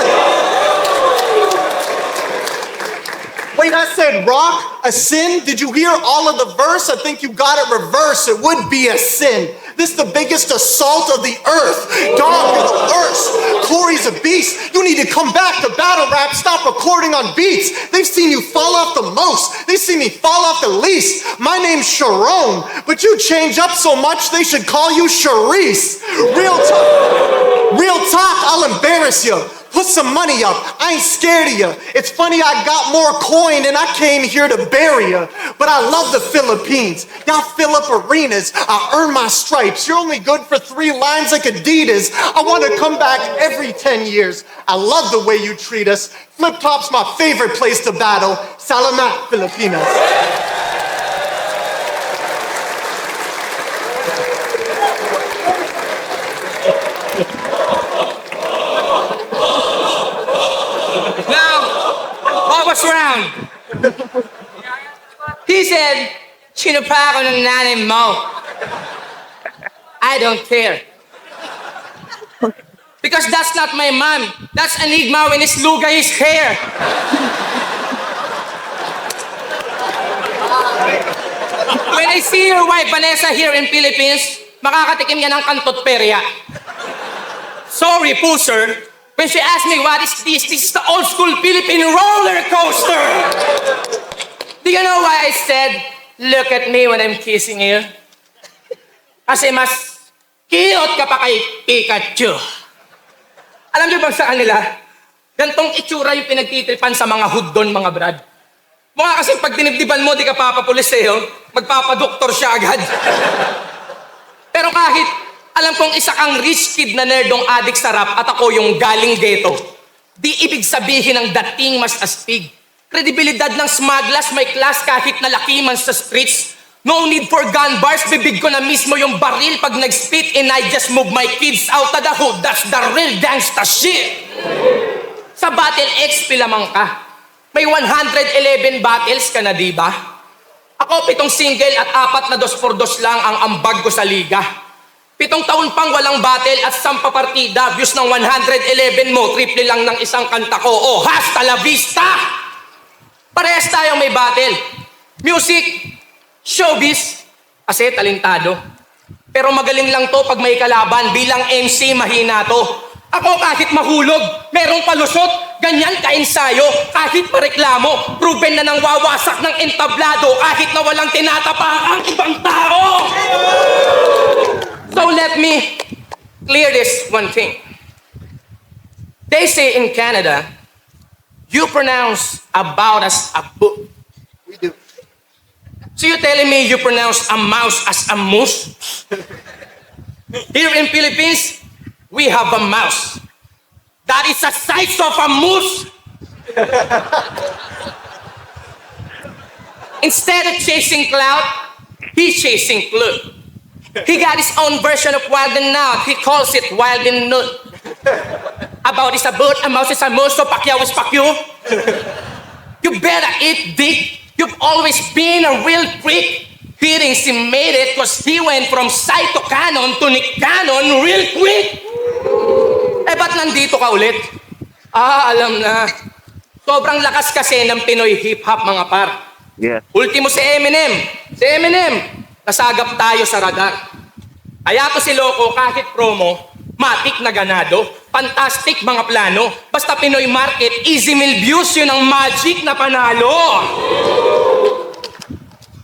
Wait, I said rock, a sin? Did you hear all of the verse? I think you got it reversed. It would be a sin. This is the biggest assault of the earth. Dog, you're the worst. Corey's a beast. You need to come back to battle rap. Stop recording on beats. They've seen you fall off the most. They've seen me fall off the least. My name's Charron, but you change up so much they should call you Charisse. Real talk, I'll embarrass you. Put some money up. I ain't scared of you. It's funny I got more coin and I came here to bury you. But I love the Philippines. Y'all fill up arenas. I earn my stripes. You're only good for 3 lines like Adidas. I want to come back every 10 years. I love the way you treat us. FlipTop's my favorite place to battle. Salamat, Filipinas. Round. He said, "Chinapa ko ng nanay mo." I don't care. Because that's not my mom. That's Enigma when his lugay is hair. When I see your wife, Vanessa, here in Philippines, makakatikim yan ng kantot perya. Sorry po, sir. When she asked me, what is this? This is the old school Philippine roller coaster. Do you know why I said, look at me when I'm kissing you? Kasi mas cute ka pa kay Pikachu. Alam niyo bang sa kanila, gantong itsura yung pinagtitripan sa mga hood doon, mga brad. Mukha kasi pag dinibdiban mo, di ka papapulis eh, oh. Magpapadoktor siya agad. Pero kahit alam kong isa kang rich kid na nerdong addict sa rap at ako yung galing ghetto, di ibig sabihin ng dating mas astig. Kredibilidad ng Smugglaz may class kahit nalaki man sa streets. No need for gun bars, bibig ko na mismo yung baril pag nag-spit and I just move my kids out of the hood. That's the real gangsta shit. Sa Battle XP lamang ka. May 111 battles ka na, diba? Ako 7 single at 4 na 2x2 lang ang ambag ko sa liga. 7 taon pang walang battle at 10 partida. Views ng 111 mo, triple lang ng isang kanta ko. Oh, hasta la vista! Parehas tayong may battle. Music, showbiz, kasi talentado. Pero magaling lang to pag may kalaban. Bilang MC, mahina to. Ako kahit mahulog, merong palusot, ganyan ka-ensayo, kahit mareklamo, proven na nang wawasak ng entablado, kahit na walang tinatapakang ibang tao. So let me clear this one thing. They say in Canada, you pronounce about as a book. We do. So you're telling me you pronounce a mouse as a moose? Here in Philippines, we have a mouse. That is the size of a moose. Instead of chasing clout, he's chasing clue. He got his own version of wild and out. He calls it wild and nut. About is a bird, a mouse is a moose, so Pacquiao is Pacquiao. You better eat dick. You've always been a real freak. He thinks he made it cause he went from sight to canon to Nick Cannon real quick. Eh, ba't nandito ka ulit? Alam na. Sobrang lakas kasi ng Pinoy hip-hop, mga par. Yes. Ultimo si Eminem. Si Eminem, nasagap tayo sa radar. Kaya to si Loco, kahit promo, matik na ganado, fantastic mga plano. Basta Pinoy market, easy meal views, yun ang magic na panalo.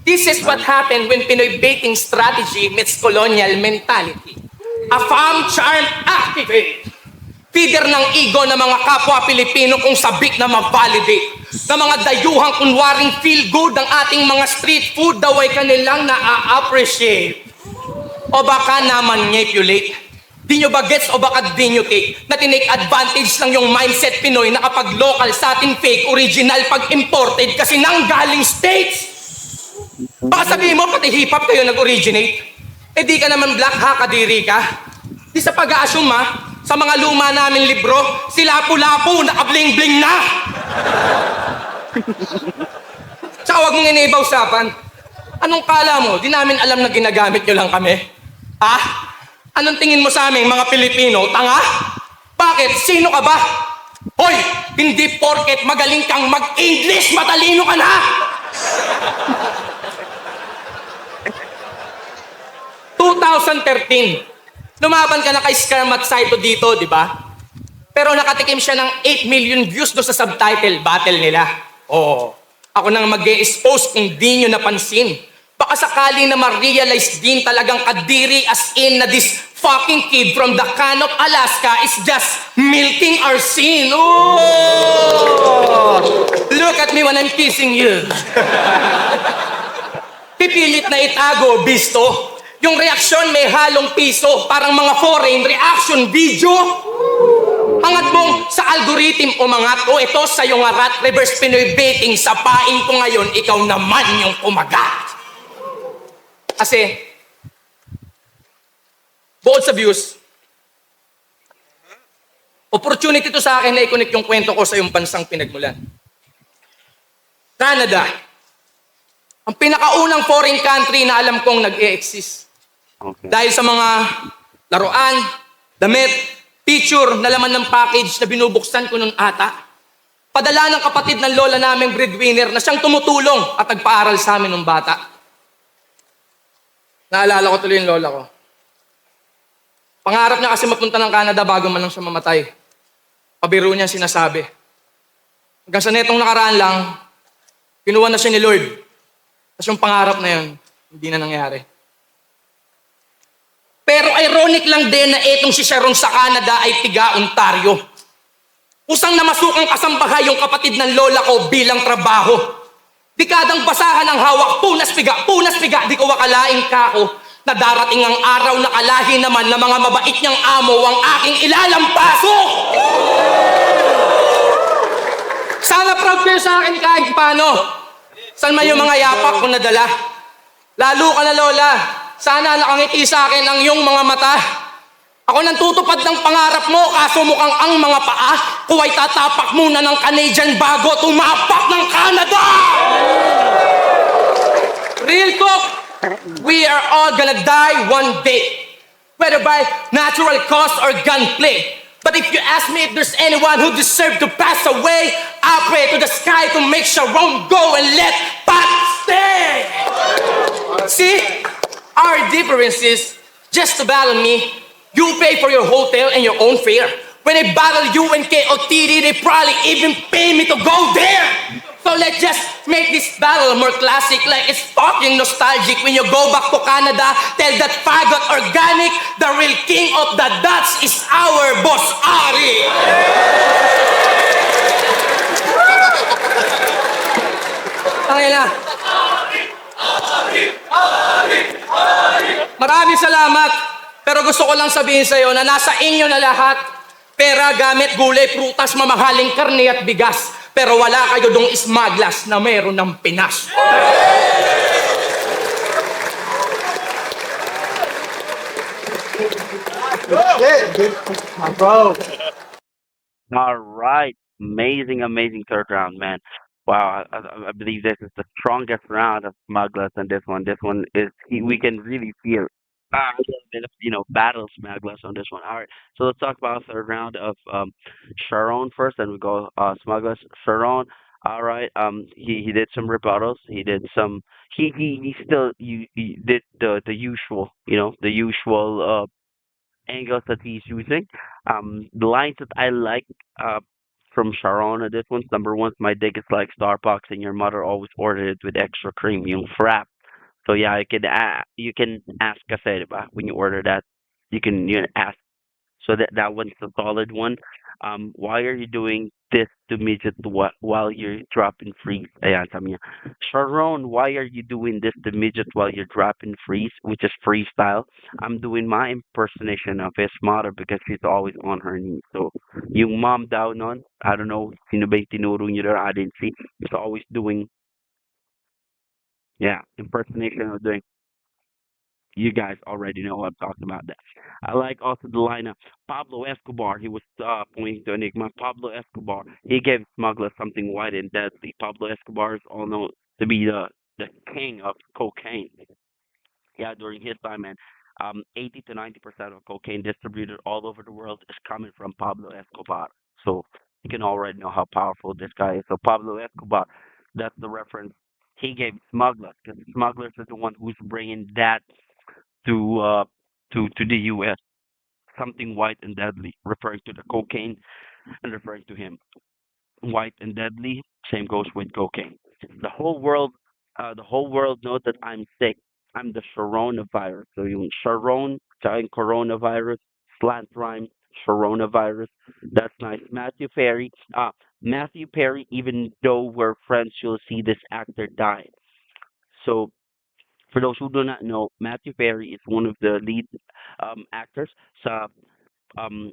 This is what happened when Pinoy baiting strategy meets colonial mentality. A farm charm activate. Feeder ng ego ng mga kapwa Pilipino kung sabik na ma-validate. Na mga dayuhang kunwaring feel good ang ating mga street food daw ay kanilang na-appreciate. O baka na-manipulate. Di nyo ba gets o baka di nyo take? Na tinake advantage lang yung mindset Pinoy na kapag local sa ating fake, original pag imported kasi nang galing States. Baka sabihin mo pati hip-hop kayo nag-originate. Eh di ka naman black ha, kadiri ka. Di sa pag-a-assume ha, sa mga luma namin libro, sila lapu-lapu, nakabling-bling na! Tsaka huwag mong iniiba usapan. Anong kala mo? Di namin alam na ginagamit nyo lang kami. Ha? Anong tingin mo sa aming mga Pilipino? Tanga? Bakit? Sino ka ba? Hoy! Hindi porket magaling kang mag-English, matalino ka na! 2013, lumaban ka na kay Scam at Saito dito, di ba? Pero nakatikim siya ng 8 million views do sa subtitle battle nila. Oo. Ako nang mag-e-expose kung di nyo napansin. Baka sakali na ma-realize din talagang kadiri as in na this fucking kid from the can of Alaska is just milking our scene. Oh! Look at me when I'm kissing you. Pipilit na itago, bisto. Yung reaksyon may halong piso, parang mga foreign reaction video. Angat mong sa algorithm umangat, o ito sa yung arat, reverse Pinoy baiting, sapain ko ngayon, ikaw naman yung kumagat. Kasi, bukod sa views, opportunity to sa akin na i-connect yung kwento ko sa yung bansang pinagmulan. Canada, ang pinakaunang foreign country na alam kong nag-e-exist. Okay. Dahil sa mga laruan, damit, picture na laman ng package na binubuksan ko nun ata. Padala ng kapatid ng lola naming breadwinner na siyang tumutulong at nagpaaral sa amin ng bata. Naalala ko tuloy yung lola ko. Pangarap niya kasi mapunta ng Canada bago man lang siya mamatay. Pabiro niya sinasabi. Hanggang sa netong nakaraan lang, kinuha na siya ni Lord. Tapos yung pangarap na yun, hindi na nangyari. Pero ironic lang din na etong si Charron sa Canada ay tiga Ontario. Usang namasukang kasambahay yung kapatid ng lola ko bilang trabaho. Dekadang basahan ang hawak, punas piga, di ko wakalaing kako na darating ang araw na kalahi naman na mga mabait niyang amo ang aking ilalampasok! Sana proud kayo sa akin kahit paano. Saan man yung mga yapak ko nadala? Lalo ka na, Lola. Sana nakangiti sa akin ang iyong mga mata. Ako nang tutupad ng pangarap mo, kaso mukhang ang mga paa ko ay tatapak muna ng Canadian bago tumapak ng Canada! Real talk, we are all gonna die one day. Whether by natural cause or gunplay. But if you ask me if there's anyone who deserves to pass away, I pray to the sky to make Charron go and let Pat stay! See, our difference is just to battle me, you pay for your hotel and your own fare. When I battle you and KOTD, they probably even pay me to go there. So let's just make this battle more classic, like it's fucking nostalgic. When you go back to Canada, tell that fagot organic, the real king of the Dutch is our boss, Ari. Tangina. Maraming salamat. Pero gusto ko lang sabihin sa'yo na nasa inyo na lahat. Pera, gamit, gulay, prutas, mamahaling karne at bigas. Pero wala kayo dong Smugglaz na meron ng Pinas. All right. Amazing, amazing third round, man. Wow, I believe this is the strongest round of Smugglers than this one. This one is, we can really feel a little bit of, battle Smugglers on this one. All right, so let's talk about third round of Charron first, and we go Smugglers. Charron, all right, he did some rebuttals. He did some, he still, he did the usual, the usual angles that he's using. The lines that I like from Sharon at this one, number one, my dick is like Starbucks, and your mother always ordered it with extra cream, frap. So yeah, you can ask kasi, diba? When you order that, you can ask. So that one's a solid one. Why are you doing this to midget while you're dropping freeze? Ayan, sabi niya. Sharon, why are you doing this to midget while you're dropping freeze, which is freestyle? I'm doing my impersonation of his mother because she's always on her knees. So, yung mom daw nun, I don't know, sino ba yung tinuro niyo there? I didn't see. He's always doing, yeah, impersonation of doing. You guys already know what I'm talking about. That I like also the lineup. Pablo Escobar, he was pointing to Enigma. Pablo Escobar, he gave Smuggler something white and deadly. Pablo Escobar is all known to be the king of cocaine. Yeah, during his time, man, 80 to 90% of cocaine distributed all over the world is coming from Pablo Escobar. So you can already know how powerful this guy is. So Pablo Escobar, that's the reference he gave Smugglers, because Smugglers is the one who's bringing that to to the U.S. Something white and deadly, referring to the cocaine and referring to him. White and deadly, same goes with cocaine. The whole world knows that I'm sick. I'm the coronavirus. So yung Sharon, tsaka yung coronavirus, slant rhyme, coronavirus. That's nice. Matthew Perry. Even though we're friends, you'll see this actor die. So for those who do not know, Matthew Perry is one of the lead actors sa um,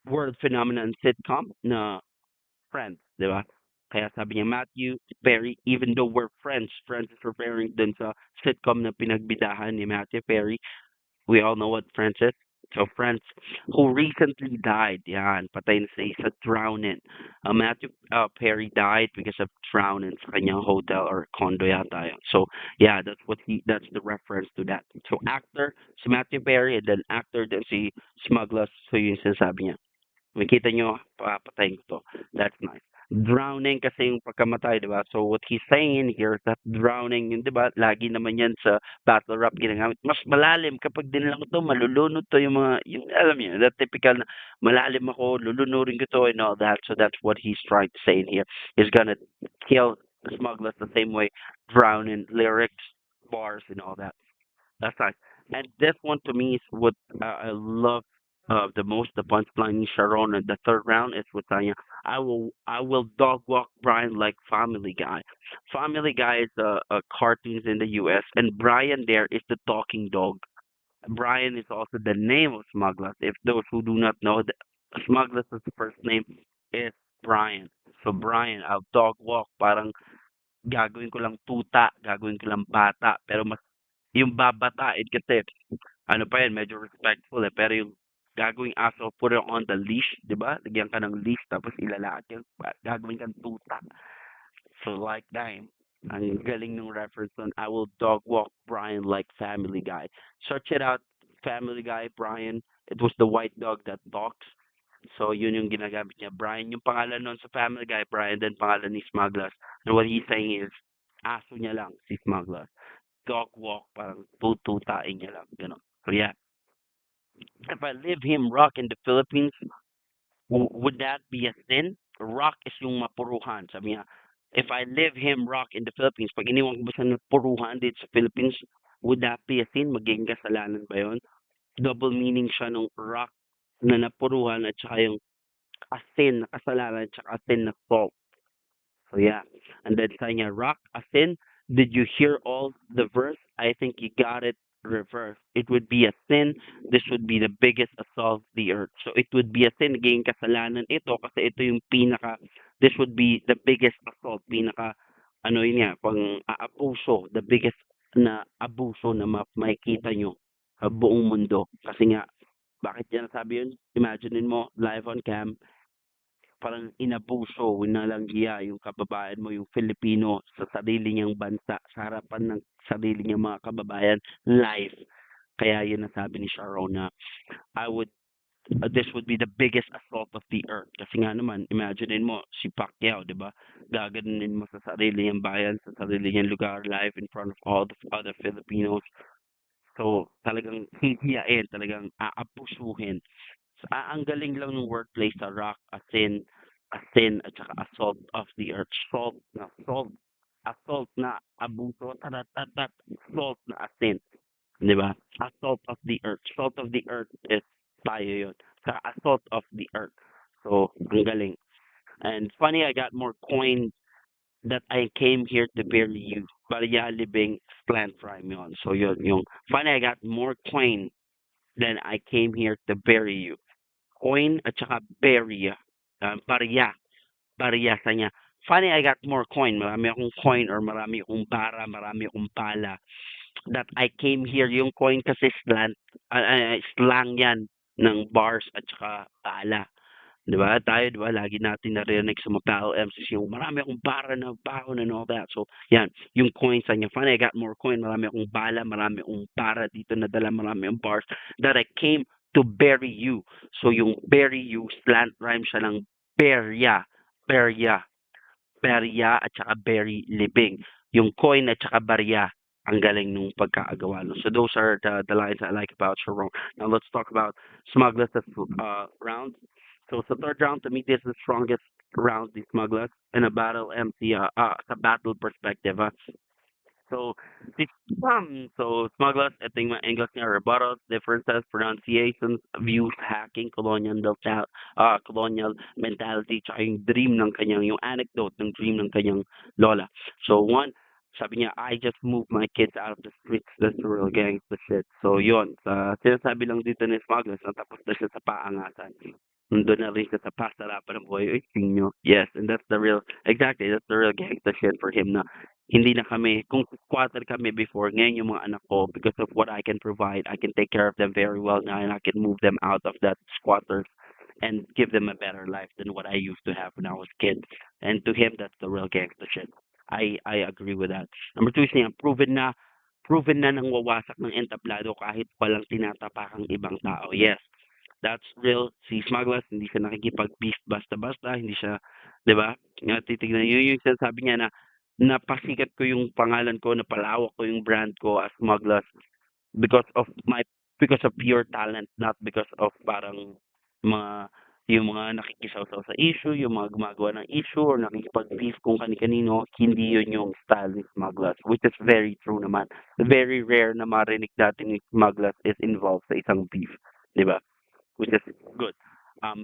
world phenomenon sitcom na Friends, di ba? Kaya sabi niya, Matthew Perry, even though we're friends, Friends is referring dun sa sitcom na pinagbidahan ni Matthew Perry. We all know what Friends is. So Friends, who recently died, yan, patay na sa drowning. Matthew Perry died because of drowning sa kanyang hotel or condo yata yun. So yeah, that's the reference to that. So actor, si Matthew Perry, and then actor din si Smugglers, so yun yung sinasabi niya. Makita nyo, papatayin ko to. That's nice. Drowning kasi yung pagkamatay, di ba? So what he's saying in here is that drowning, yun, di ba? Lagi naman yan sa battle rap ginagamit. Mas malalim kapag dinala ko to, malulunod to yung mga, yung alam niyo, that typical na malalim ako, lulunurin ko to and all that. So that's what he's trying to say in here. He's gonna kill smugglers the same way, drowning lyrics, bars and all that. That's nice. And this one to me is what I love the most, the punchline ni Charron in the third round is with Tanya. I will dog walk Brian like Family Guy. Family Guy is cartoons in the U.S. and Brian there is the talking dog. Brian is also the name of Smugglers. If those who do not know, Smugglers' first name is Brian. So Brian, I'll dog walk. Parang gagawin ko lang tuta, gagawin ko lang bata. Pero mas yung babatain kasi ano pa yan, medyo respectful eh. Pero yung gagawing aso, put it on the leash, di ba? Lagyan ka ng leash, tapos ilalakad ka, gagawin kang tuta. So like that, ang galing ng reference on I will dog walk Brian like Family Guy. Search it out, Family Guy, Brian. It was the white dog that talks. So yun yung ginagamit niya. Brian, yung pangalan nun sa Family Guy, Brian, then pangalan ni Smugglers. And what he's saying is, aso niya lang, si Smugglers. Dog walk, parang tututain niya lang, gano'n. So yeah, if I live him rock in the Philippines, would that be a sin? Rock is yung mapuruhan. Sabi niya, if I live him rock in the Philippines, pag iniwan ko ba siya ng puruhan dito sa Philippines, would that be a sin? Magiging kasalanan ba yun? Double meaning siya nung rock na napuruhan at saka yung asin na kasalanan at saka asin na salt. So yeah, and then Tanya Rock Asin, did you hear all the verse? I think you got it reversed. It would be a sin. This would be the biggest assault of the earth. So it would be a sin, naging kasalanan ito kasi ito yung pinaka, this would be the biggest assault, pinaka, ano yun nga, pang aabuso, the biggest na abuso na makikita nyo sa buong mundo. Kasi nga, bakit yan nasabi yun? Imagine mo, live on cam, parang inabuso, winalanghiya yung kababayan mo, yung Filipino sa sarili niyang bansa, sa harapan ng sarili niyang mga kababayan, live. Kaya yun nasabi ni Charron na I would this would be the biggest assault of the earth. Kasi nga naman, imaginein mo, si Pacquiao, di ba? Gaganin mo sa sarili niyang bayan, sa sarili niyang lugar, live in front of all the other Filipinos. So, talagang hihiyain, talagang aabusuhin. Ang galing lang ng wordplay sa rock, asin, at saka assault of the earth. Salt, assault na abuso, taratatat, salt na asin. Di ba? Assault of the earth. Salt of the earth is tayo yun. Sa assault of the earth. So, ang galing. And funny, I got more coin that I came here to bury you. Barya libing slant rhyme yun. So yun, yung funny, I got more coin than I came here to bury you. Coin at saka barya. Barya. Barya sa niya. Funny, I got more coin. Marami akong coin or marami akong bara, marami akong pala. That I came here, yung coin kasi slang yan ng bars at saka pala. 'Di ba? Tayo 'di ba lagi natin naririnig sa mga battle MCs yung marami akong bara na baon and all that. So, yan, yung coin sa niya. Funny, I got more coin. Marami akong bala, marami akong para dito na dala, marami akong bars that I came to bury you. So, yung bury you, slant rhyme siya ng berya, berya, berya at saka bury libing. Yung coin at saka barya, ang galing nung pagkaagawa. No? So those are the lines I like about Sharon. Now let's talk about Smugglers round. So sa third round, to me, this is the strongest round the Smugglers in a battle MC, sa battle perspective. So, si Smugglers, ito yung mga angles niya, rebuttals, differences, pronunciations, views, hacking, colonial mentality, tsaka yung dream ng kanyang, yung anecdote ng dream ng kanyang lola. So, one, sabi niya, I just moved my kids out of the streets. That's the real gangsta shit. So, yun. Sinasabi lang dito ni Smugglers, natapos na siya sa paangasan. Nandun na rin siya sa pasarapan ng buhay. Uy, sinyo. Yes, and that's the real, exactly, that's the real gangsta shit for him na hindi na kami, kung squatter kami before, ngayon yung mga anak ko, because of what I can provide, I can take care of them very well now and I can move them out of that squatters and give them a better life than what I used to have when I was a kid. And to him, that's the real gangsta shit. I agree with that. Number two is niya, proven na nang wawasak ng entablado kahit walang tinatapakang ibang tao. Yes, that's real. Si Smugglers, hindi siya nakikipag-beef basta-basta, hindi siya, di ba? Titignan yun yung sinasabi niya na napasikat ko yung pangalan ko, napalawak ko yung brand ko as Smugglers because of my because of pure talent, not because of parang mga yung mga nakikisawsaw sa issue, yung mga gumagawa ng issue or nakikipag-beef kung kani-kanino, hindi yun yung style ni Smugglers, which is very true naman. Very rare na marinig natin ni Smugglers is involved sa isang beef, di ba? which is good.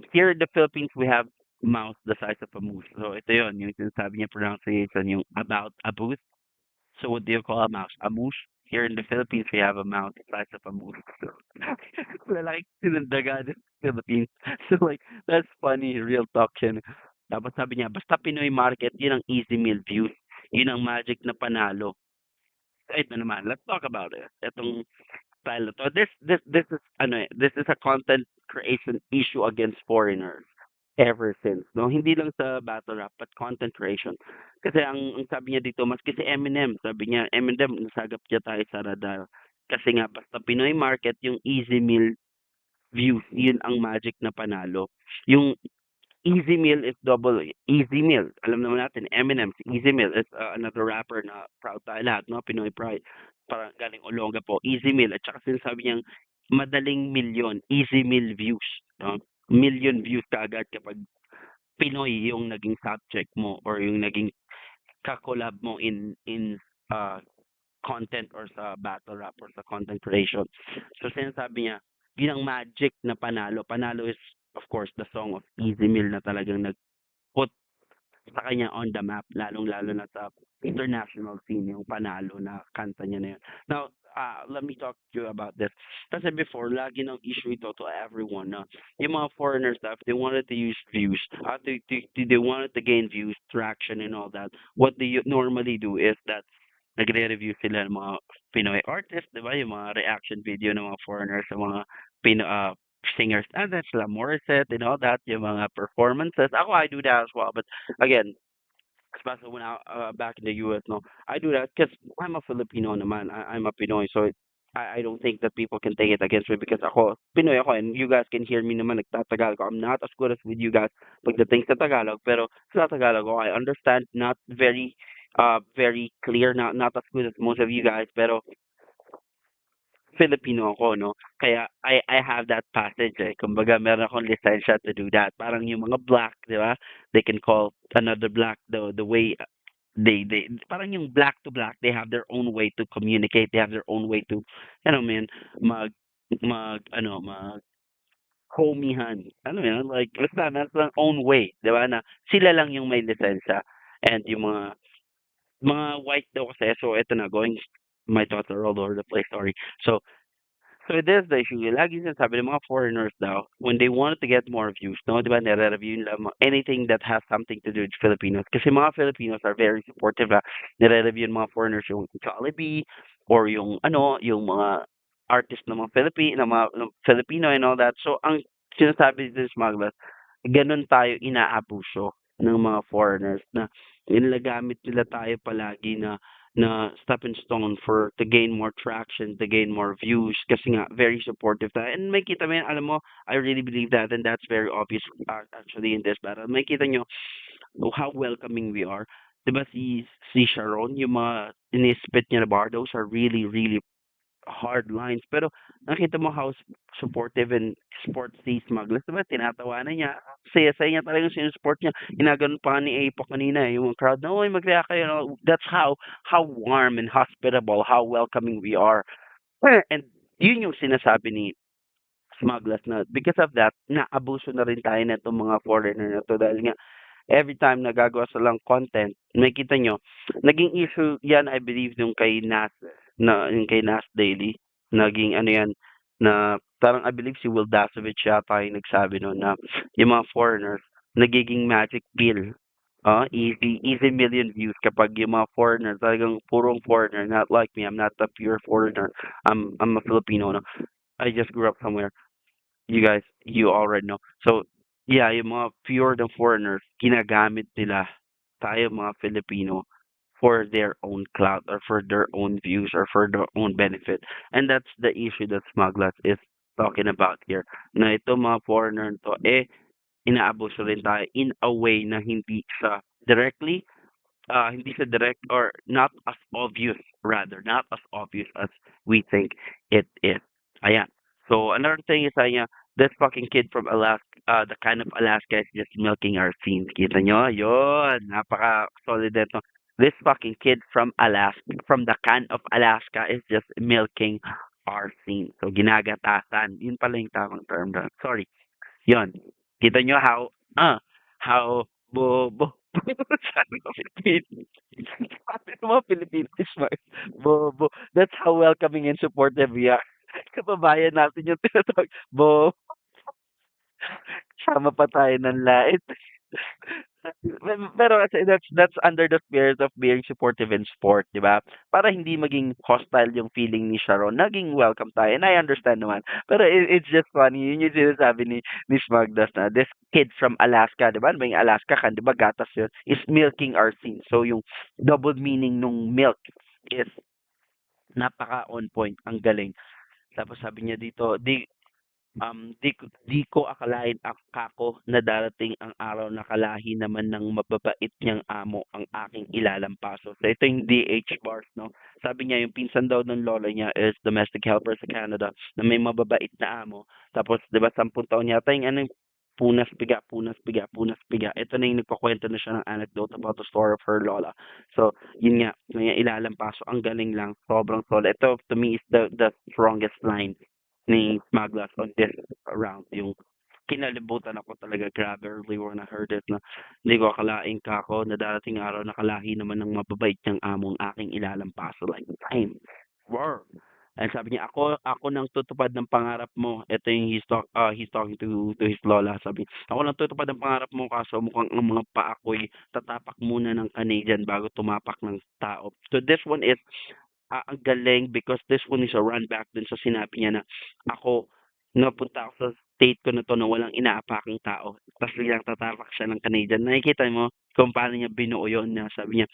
Here in the Philippines, we have mouth the size of a moose. So ito yun, yung sinasabi niya pronunciation, yung about a booth. So what do you call a mouse? A moose? Here in the Philippines, we have a mouse the size of a moose. So, lalaki sinundaga in the Philippines. So like, that's funny, real talk yan. Tapos sabi niya, basta Pinoy market, yun ang easy meal views. Yun ang magic na panalo. Ito naman, let's talk about it. Itong style na to. This is ano this is a content creation issue against foreigners ever since. No, hindi lang sa battle rap but content creation. Kasi ang sabi niya dito maski si Eminem, sabi niya Eminem nasagap niya tayo sa radar. Kasi nga basta Pinoy market yung easy meal views, yun ang magic na panalo. Yung Easy Meal is double Easy Meal. Alam naman natin, Eminem, si Easy Meal is another rapper na proud tayo lahat, no? Pinoy Pride. Parang galing Olonga po. Easy Meal. At saka sinasabi niyang madaling milyon. Easy Meal views. No? Million views kaagad kapag Pinoy yung naging subject mo or yung naging kakolab mo in uh, content or sa battle rap or sa content creation. So sinasabi niya, yun ang magic na panalo. Panalo is of course the song of Easy Meal na talagang nag-put sa kanya on the map, lalong-lalo na sa international scene, yung panalo na kanta niya na yun. Now, let me talk to you about this. Kasi before, lagi ng issue ito to everyone na yung mga foreigners stuff, they wanted to use views, they wanted to gain views, traction and all that. What they normally do is that nagre-review sila ng mga Pinoy artists, di ba? Yung mga reaction video ng mga foreigners sa mga singers. And that's La Morissette and all that, yung mga performances. Ako, I do that as well. But again, especially when back in the US, no, I do that because I'm a Filipino naman. I'm a Pinoy, so I don't think that people can take it against me because ako, Pinoy ako, and you guys can hear me naman nagtatagalog ako. I'm not as good as with you guys pagdating sa Tagalog, pero sa Tagalog ako, I understand, not very clear, not as good as most of you guys, pero Filipino ako, no? Kaya I have that passage eh. Kumbaga, meron akong lisensya to do that. Parang yung mga black, di ba? They can call another black the way they parang yung black to black, they have their own way to communicate. They have their own way to, man, mag mag homihan. Ano yan? Like, basta that's their own way, di ba? Na sila lang yung may lisensya. And yung mga white daw kasi, so eto na, going, my thoughts are all over the place, sorry. So it is the issue. Lagi sinasabi ng mga foreigners daw, when they wanted to get more views, no, di ba, nire-review nila anything that has something to do with Filipinos. Kasi mga Filipinos are very supportive. Nire-review ng mga foreigners yung Jollibee or yung mga artist ng mga ng Filipino and all that. So ang sinasabi dito sa Smugglaz, ganun tayo inaabuso ng mga foreigners na nilagamit nila tayo palagi na stepping stone for to gain more traction, to gain more views kasi nga very supportive tayo. And may kita mo yan, alam mo, I really believe that and that's very obvious actually in this battle. May kita nyo how welcoming we are. Diba si Charron, yung mga inispit niya na bar, those are really, really hard lines. Pero nakita mo how supportive and sports si Smugglers. Diba? Tinatawanan niya. Saya-saya niya talagang sinusupport niya. Inaganon pa ni Apo kanina. Yung crowd na, oy, mag-react kayo. No? That's how warm and hospitable, how welcoming we are. And yun yung sinasabi ni Smugglers na because of that, naabuso na rin tayo na itong mga foreigner na to dahil nga every time na gagawa silang content, makita nyo, naging issue yan, I believe, yung kay Nas Daily, naging ano yan, na parang I believe si Will Dasovich yata yung nagsabi no na yung mga foreigners, nagiging magic pill. Easy million views kapag yung mga foreigner, talagang purong foreigner, not like me, I'm not a pure foreigner. I'm a Filipino, no? I just grew up somewhere. You guys, you already know. So, yeah, yung mga pure na foreigners, ginagamit nila tayo mga Filipino for their own clout or for their own views or for their own benefit. And that's the issue that Smugglers is talking about here. Na ito mga foreigner to, inaabuso rin tayo in a way na hindi siya direct or not as obvious, rather, not as obvious as we think it is. Ayan. So, another thing is, this fucking kid from Alaska, the kind of Alaska is just milking our scenes. Kita nyo? Yun. Napaka-solid ito. This fucking kid from Alaska, from the can of Alaska is just milking are seen. So, ginagatasan. Yun pala yung tamang term doon. Sorry. Yun. Kita nyo how sabi ko Filipino. Sabi ng mga Pilipino is smart. Bobo. That's how welcoming and supportive we are. Kababayan natin yung tinatawag. Sama pa tayo ng lait. Pero kasi that's under the spirit of being supportive in sport, 'di ba? Para hindi maging hostile yung feeling ni Sharon, naging welcome tayo. And I understand naman. Pero it's just funny. Yun yung sinasabi ni Smugglaz na this kid from Alaska, 'di ba? Ano ba yung Alaska kan, 'di ba? Gatas yun. Is milking our scene. So yung double meaning nung milk is napaka on point. Ang galing. Tapos sabi niya dito, di ko akalain kako na darating ang araw na kalahi naman ng mababait niyang amo ang aking ilalampaso. So ito yung DH bars, no? Sabi niya yung pinsan daw ng lola niya is domestic helper sa Canada na may mababait na amo. Tapos 'di ba 10 taon yata yung ano yung punas piga, punas piga, punas piga. Ito na yung nagpakwento na siya ng anecdote about the story of her lola. So, yun nga, may ilalampaso. Ang galing lang. Sobrang solid. Ito, to me, is the strongest line ni Smugglaz on this round. Yung kinalibutan ako talaga, grabe early when I heard it na hindi ko akalain kako na darating araw na kalahi naman ng mababait niyang among aking ilalampaso like time. Wow. And sabi niya, ako nang tutupad ng pangarap mo. Ito yung he's talking to his lola. Sabi, ako nang tutupad ng pangarap mo kaso mukhang ang mga paa ko'y tatapak muna ng Canadian bago tumapak ng tao. So this one is ang galing because this one is a run back dun sa sinabi niya na ako, napunta ako sa state ko na 'to na walang inaapakang tao, ta's biglang tatapak siya ng Canadian. Nakikita mo kung paano niya binuo yun na sabi niya,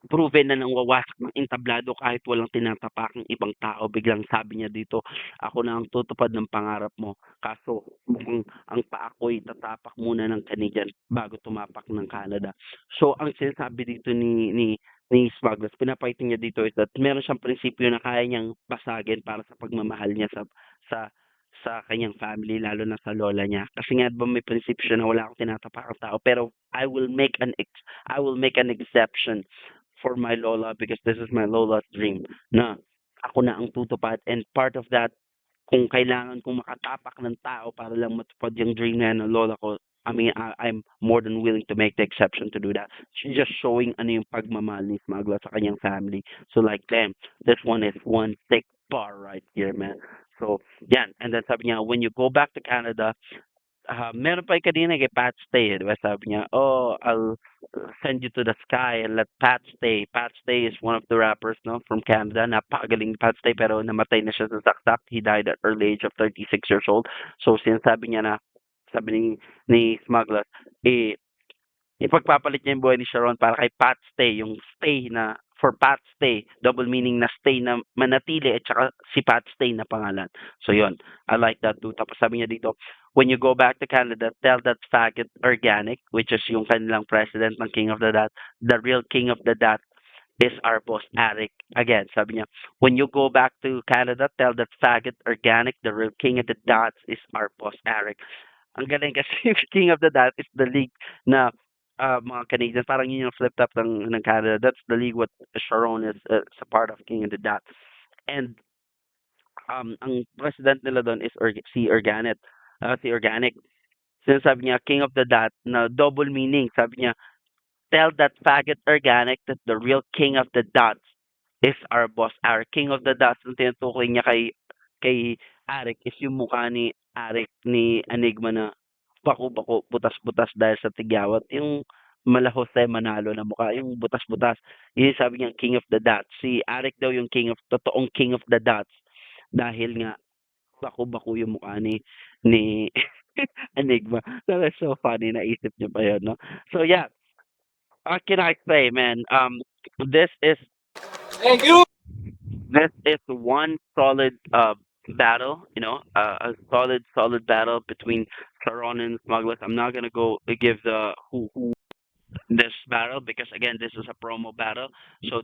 proven na nangwawasak ng entablado kahit walang tinatapakang ibang tao. Biglang sabi niya dito, "Ako na ang tutupad ng pangarap mo, kaso mukhang ang paa ko'y tatapak muna ng Canadian bago tumapak ng Canada." So, ang sinasabi dito ni Smugglers, pinapakita niya dito is that meron siyang prinsipyo na kaya niyang basagin para sa pagmamahal niya sa sa kanyang family, lalo na sa lola niya. Kasi nga 'di ba may prinsipyo siya na wala akong tinatapakang tao, pero I will make an exception for my lola because this is my lola's dream na ako na ang tutupad, and part of that, kung kailangan kong makatapak ng tao para lang matupad yung dream na yan ng lola ko, I mean, I'm more than willing to make the exception to do that. She's just showing ano yung pagmamahal ni Smugglers sa kanyang family. So like, damn, this one is one thick bar right here, man. So, yan. And then sabi niya, when you go back to Canada, meron pa yung kanina kay Pat Stay, di ba? Sabi niya, "Oh, I'll send you to the sky and let Pat Stay." Pat Stay is one of the rappers, no, from Canada. Napakagaling ni Pat Stay pero namatay na siya sa saksak. He died at early age of 36 years old. So, sinasabi niya na, sabi ni Smugglers, eh, ipagpapalit niya yung buhay ni Charron para kay Pat Stay, yung stay na for Pat Stay, double meaning na stay na manatili at saka si Pat Stay na pangalan. So yun, I like that too. Tapos sabi niya dito, when you go back to Canada, tell that faggot organic, which is yung kanilang president ng King of the Dot, the real King of the Dot is our boss Eric. Again, sabi niya, when you go back to Canada, tell that faggot organic, the real King of the Dots is our boss Eric. Ang galing kasi yung King of the Dot is the league na mga Canadians, parang yun yung flip-top ng Canada. That's the league what Charron is a part of, King of the Dot. And ang president nila doon is si Organic. Si Organic. Sinasabi niya, King of the Dot, na double meaning. Sabi niya, tell that faggot Organic that the real King of the Dots is our boss. Our King of the Dots, ang tinutukoy niya kay Arik is yung mukha ni Arik ni Enigma na bako-bako, butas-butas dahil sa tigyawat. Yung mala Jose Manalo na mukha, yung butas-butas. Yun yung sabi niyang King of the Dots. Si Arik daw yung totoong King of the Dots dahil nga bako-bako yung mukha ni Enigma. That is so funny, naisip niyo pa yun, no? So yeah, what can I say, man? This is Thank you! this is one solid battle, a solid battle between Charron and Smugglers. I'm not gonna go give the who this battle because again this is a promo battle. So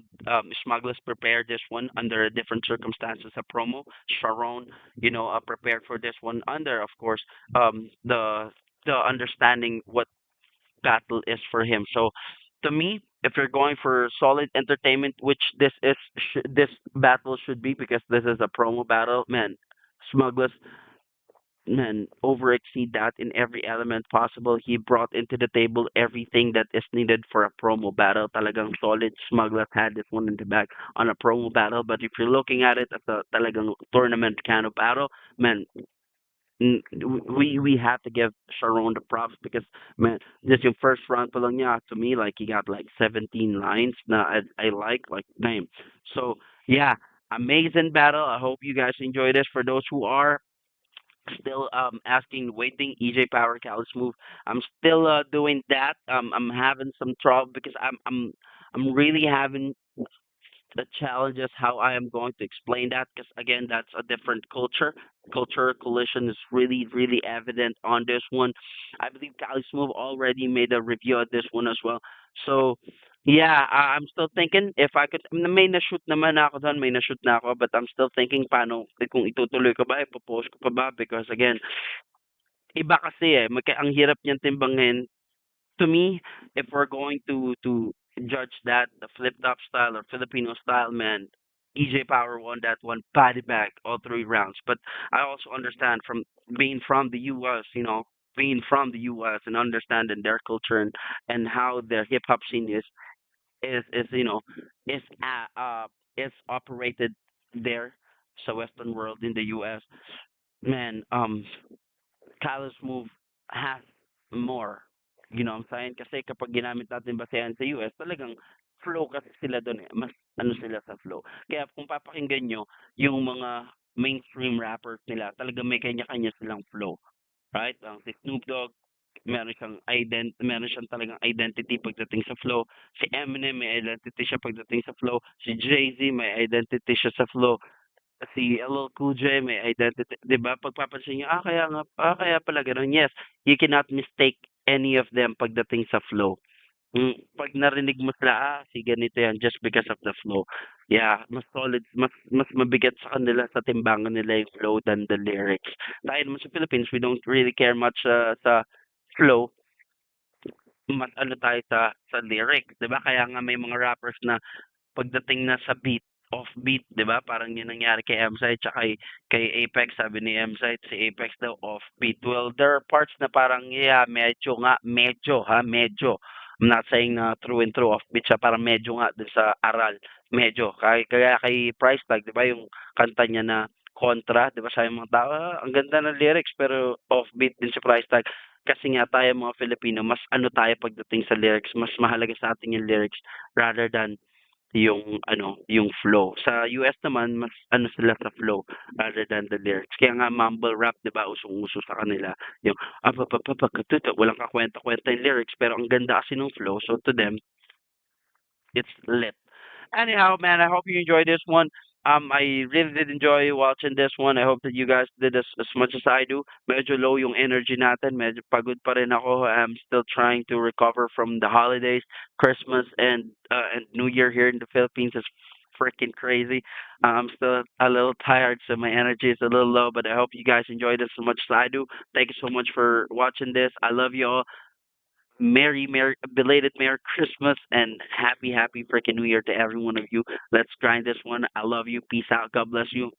Smugglers prepared this one under different circumstances. A promo. Charron, prepared for this one under, of course, the understanding what battle is for him. So To me, if you're going for solid entertainment, which this battle should be because this is a promo battle, man, Smugglers, man, over exceed that in every element possible. He brought into the table everything that is needed for a promo battle. Talagang solid. Smugglers had this one in the back on a promo battle. But if you're looking at it as a talagang tournament kind of battle, man, we have to give Charron the props because man, just yung first round pa lang niya to me like he got like 17 lines na I like name. So yeah, amazing battle. I hope you guys enjoy this. For those who are still asking waiting EJ Power Callus move, I'm still doing that. I'm having some trouble because I'm really having the challenge is how I am going to explain that because again that's a different culture. Culture collision is really evident on this one. I believe Kali Smooth already made a review of this one as well. So yeah, I'm still thinking if I could may na-shoot naman ako doon, may na-shoot na ako but I'm still thinking paano kung itutuloy ko ba, ipopost ko pa ba because again, iba kasi ang hirap niyang timbangin to me, if we're going to judge that the flip top style or Filipino style, man, EJ Power won that one body bag all 3 rounds. But I also understand from being from the U.S., being from the U.S. and understanding their culture and how their hip hop scene is is is operated there, so Western world in the U.S. Man, Kyle's move has more. You know what I'm saying? Kasi kapag ginamit natin basehan sa US, talagang flow kasi sila doon eh. Mas ano sila sa flow. Kaya kung papakinggan nyo, yung mga mainstream rappers nila, talagang may kanya-kanya silang flow. Right? Si Snoop Dogg, meron siyang talagang identity pagdating sa flow. Si Eminem may identity siya pagdating sa flow. Si Jay-Z may identity siya sa flow. Si LL Cool J may identity, 'di ba? Pagpapansin niyo, kaya nga, kaya pala gano'n. Yes, you cannot mistake any of them pagdating sa flow. 'Pag narinig mo sila, si ganito 'yan just because of the flow. Yeah, mas solid, mas mabigat sa kanila sa timbangan nila yung flow than the lyrics. Tayo naman sa Philippines, we don't really care much sa flow, mas ano tayo sa lyrics, 'di ba? Kaya nga may mga rappers na pagdating na sa beat, off beat, 'di ba? Parang 'yun nangyari kay Emside tsaka kay Apex, sabi ni Emside, si Apex daw off beat. Well, there are parts na parang yeah, medyo. I'm not saying na true and true off beat siya, parang medyo nga dun sa aral, medyo. Kaya kay Price Tag, 'di ba, yung kanta niya na Kontra, 'di ba, sabi ng mga tao, ang ganda ng lyrics pero off beat din si Price Tag. Kasi nga tayo mga Filipino, mas ano tayo pagdating sa lyrics, mas mahalaga sa atin yung lyrics rather than yung flow. Sa US naman mas ano sila sa flow rather than the lyrics. Kaya nga mumble rap 'di ba usong-uso sa kanila, yung walang kakuwenta-kuwenta yung lyrics pero ang ganda kasi ng flow so to them it's lit. Anyhow, man, I hope you enjoyed this one. I really did enjoy watching this one. I hope that you guys did as much as I do. Medyo low yung energy natin. Medyo pagod pa rin ako. I'm still trying to recover from the holidays, Christmas and New Year here in the Philippines is freaking crazy. I'm still a little tired, so my energy is a little low. But I hope you guys enjoyed this as much as I do. Thank you so much for watching this. I love you all. Belated Merry Christmas and happy freaking New Year to every one of you. Let's grind this one. I love you. Peace out. God bless you.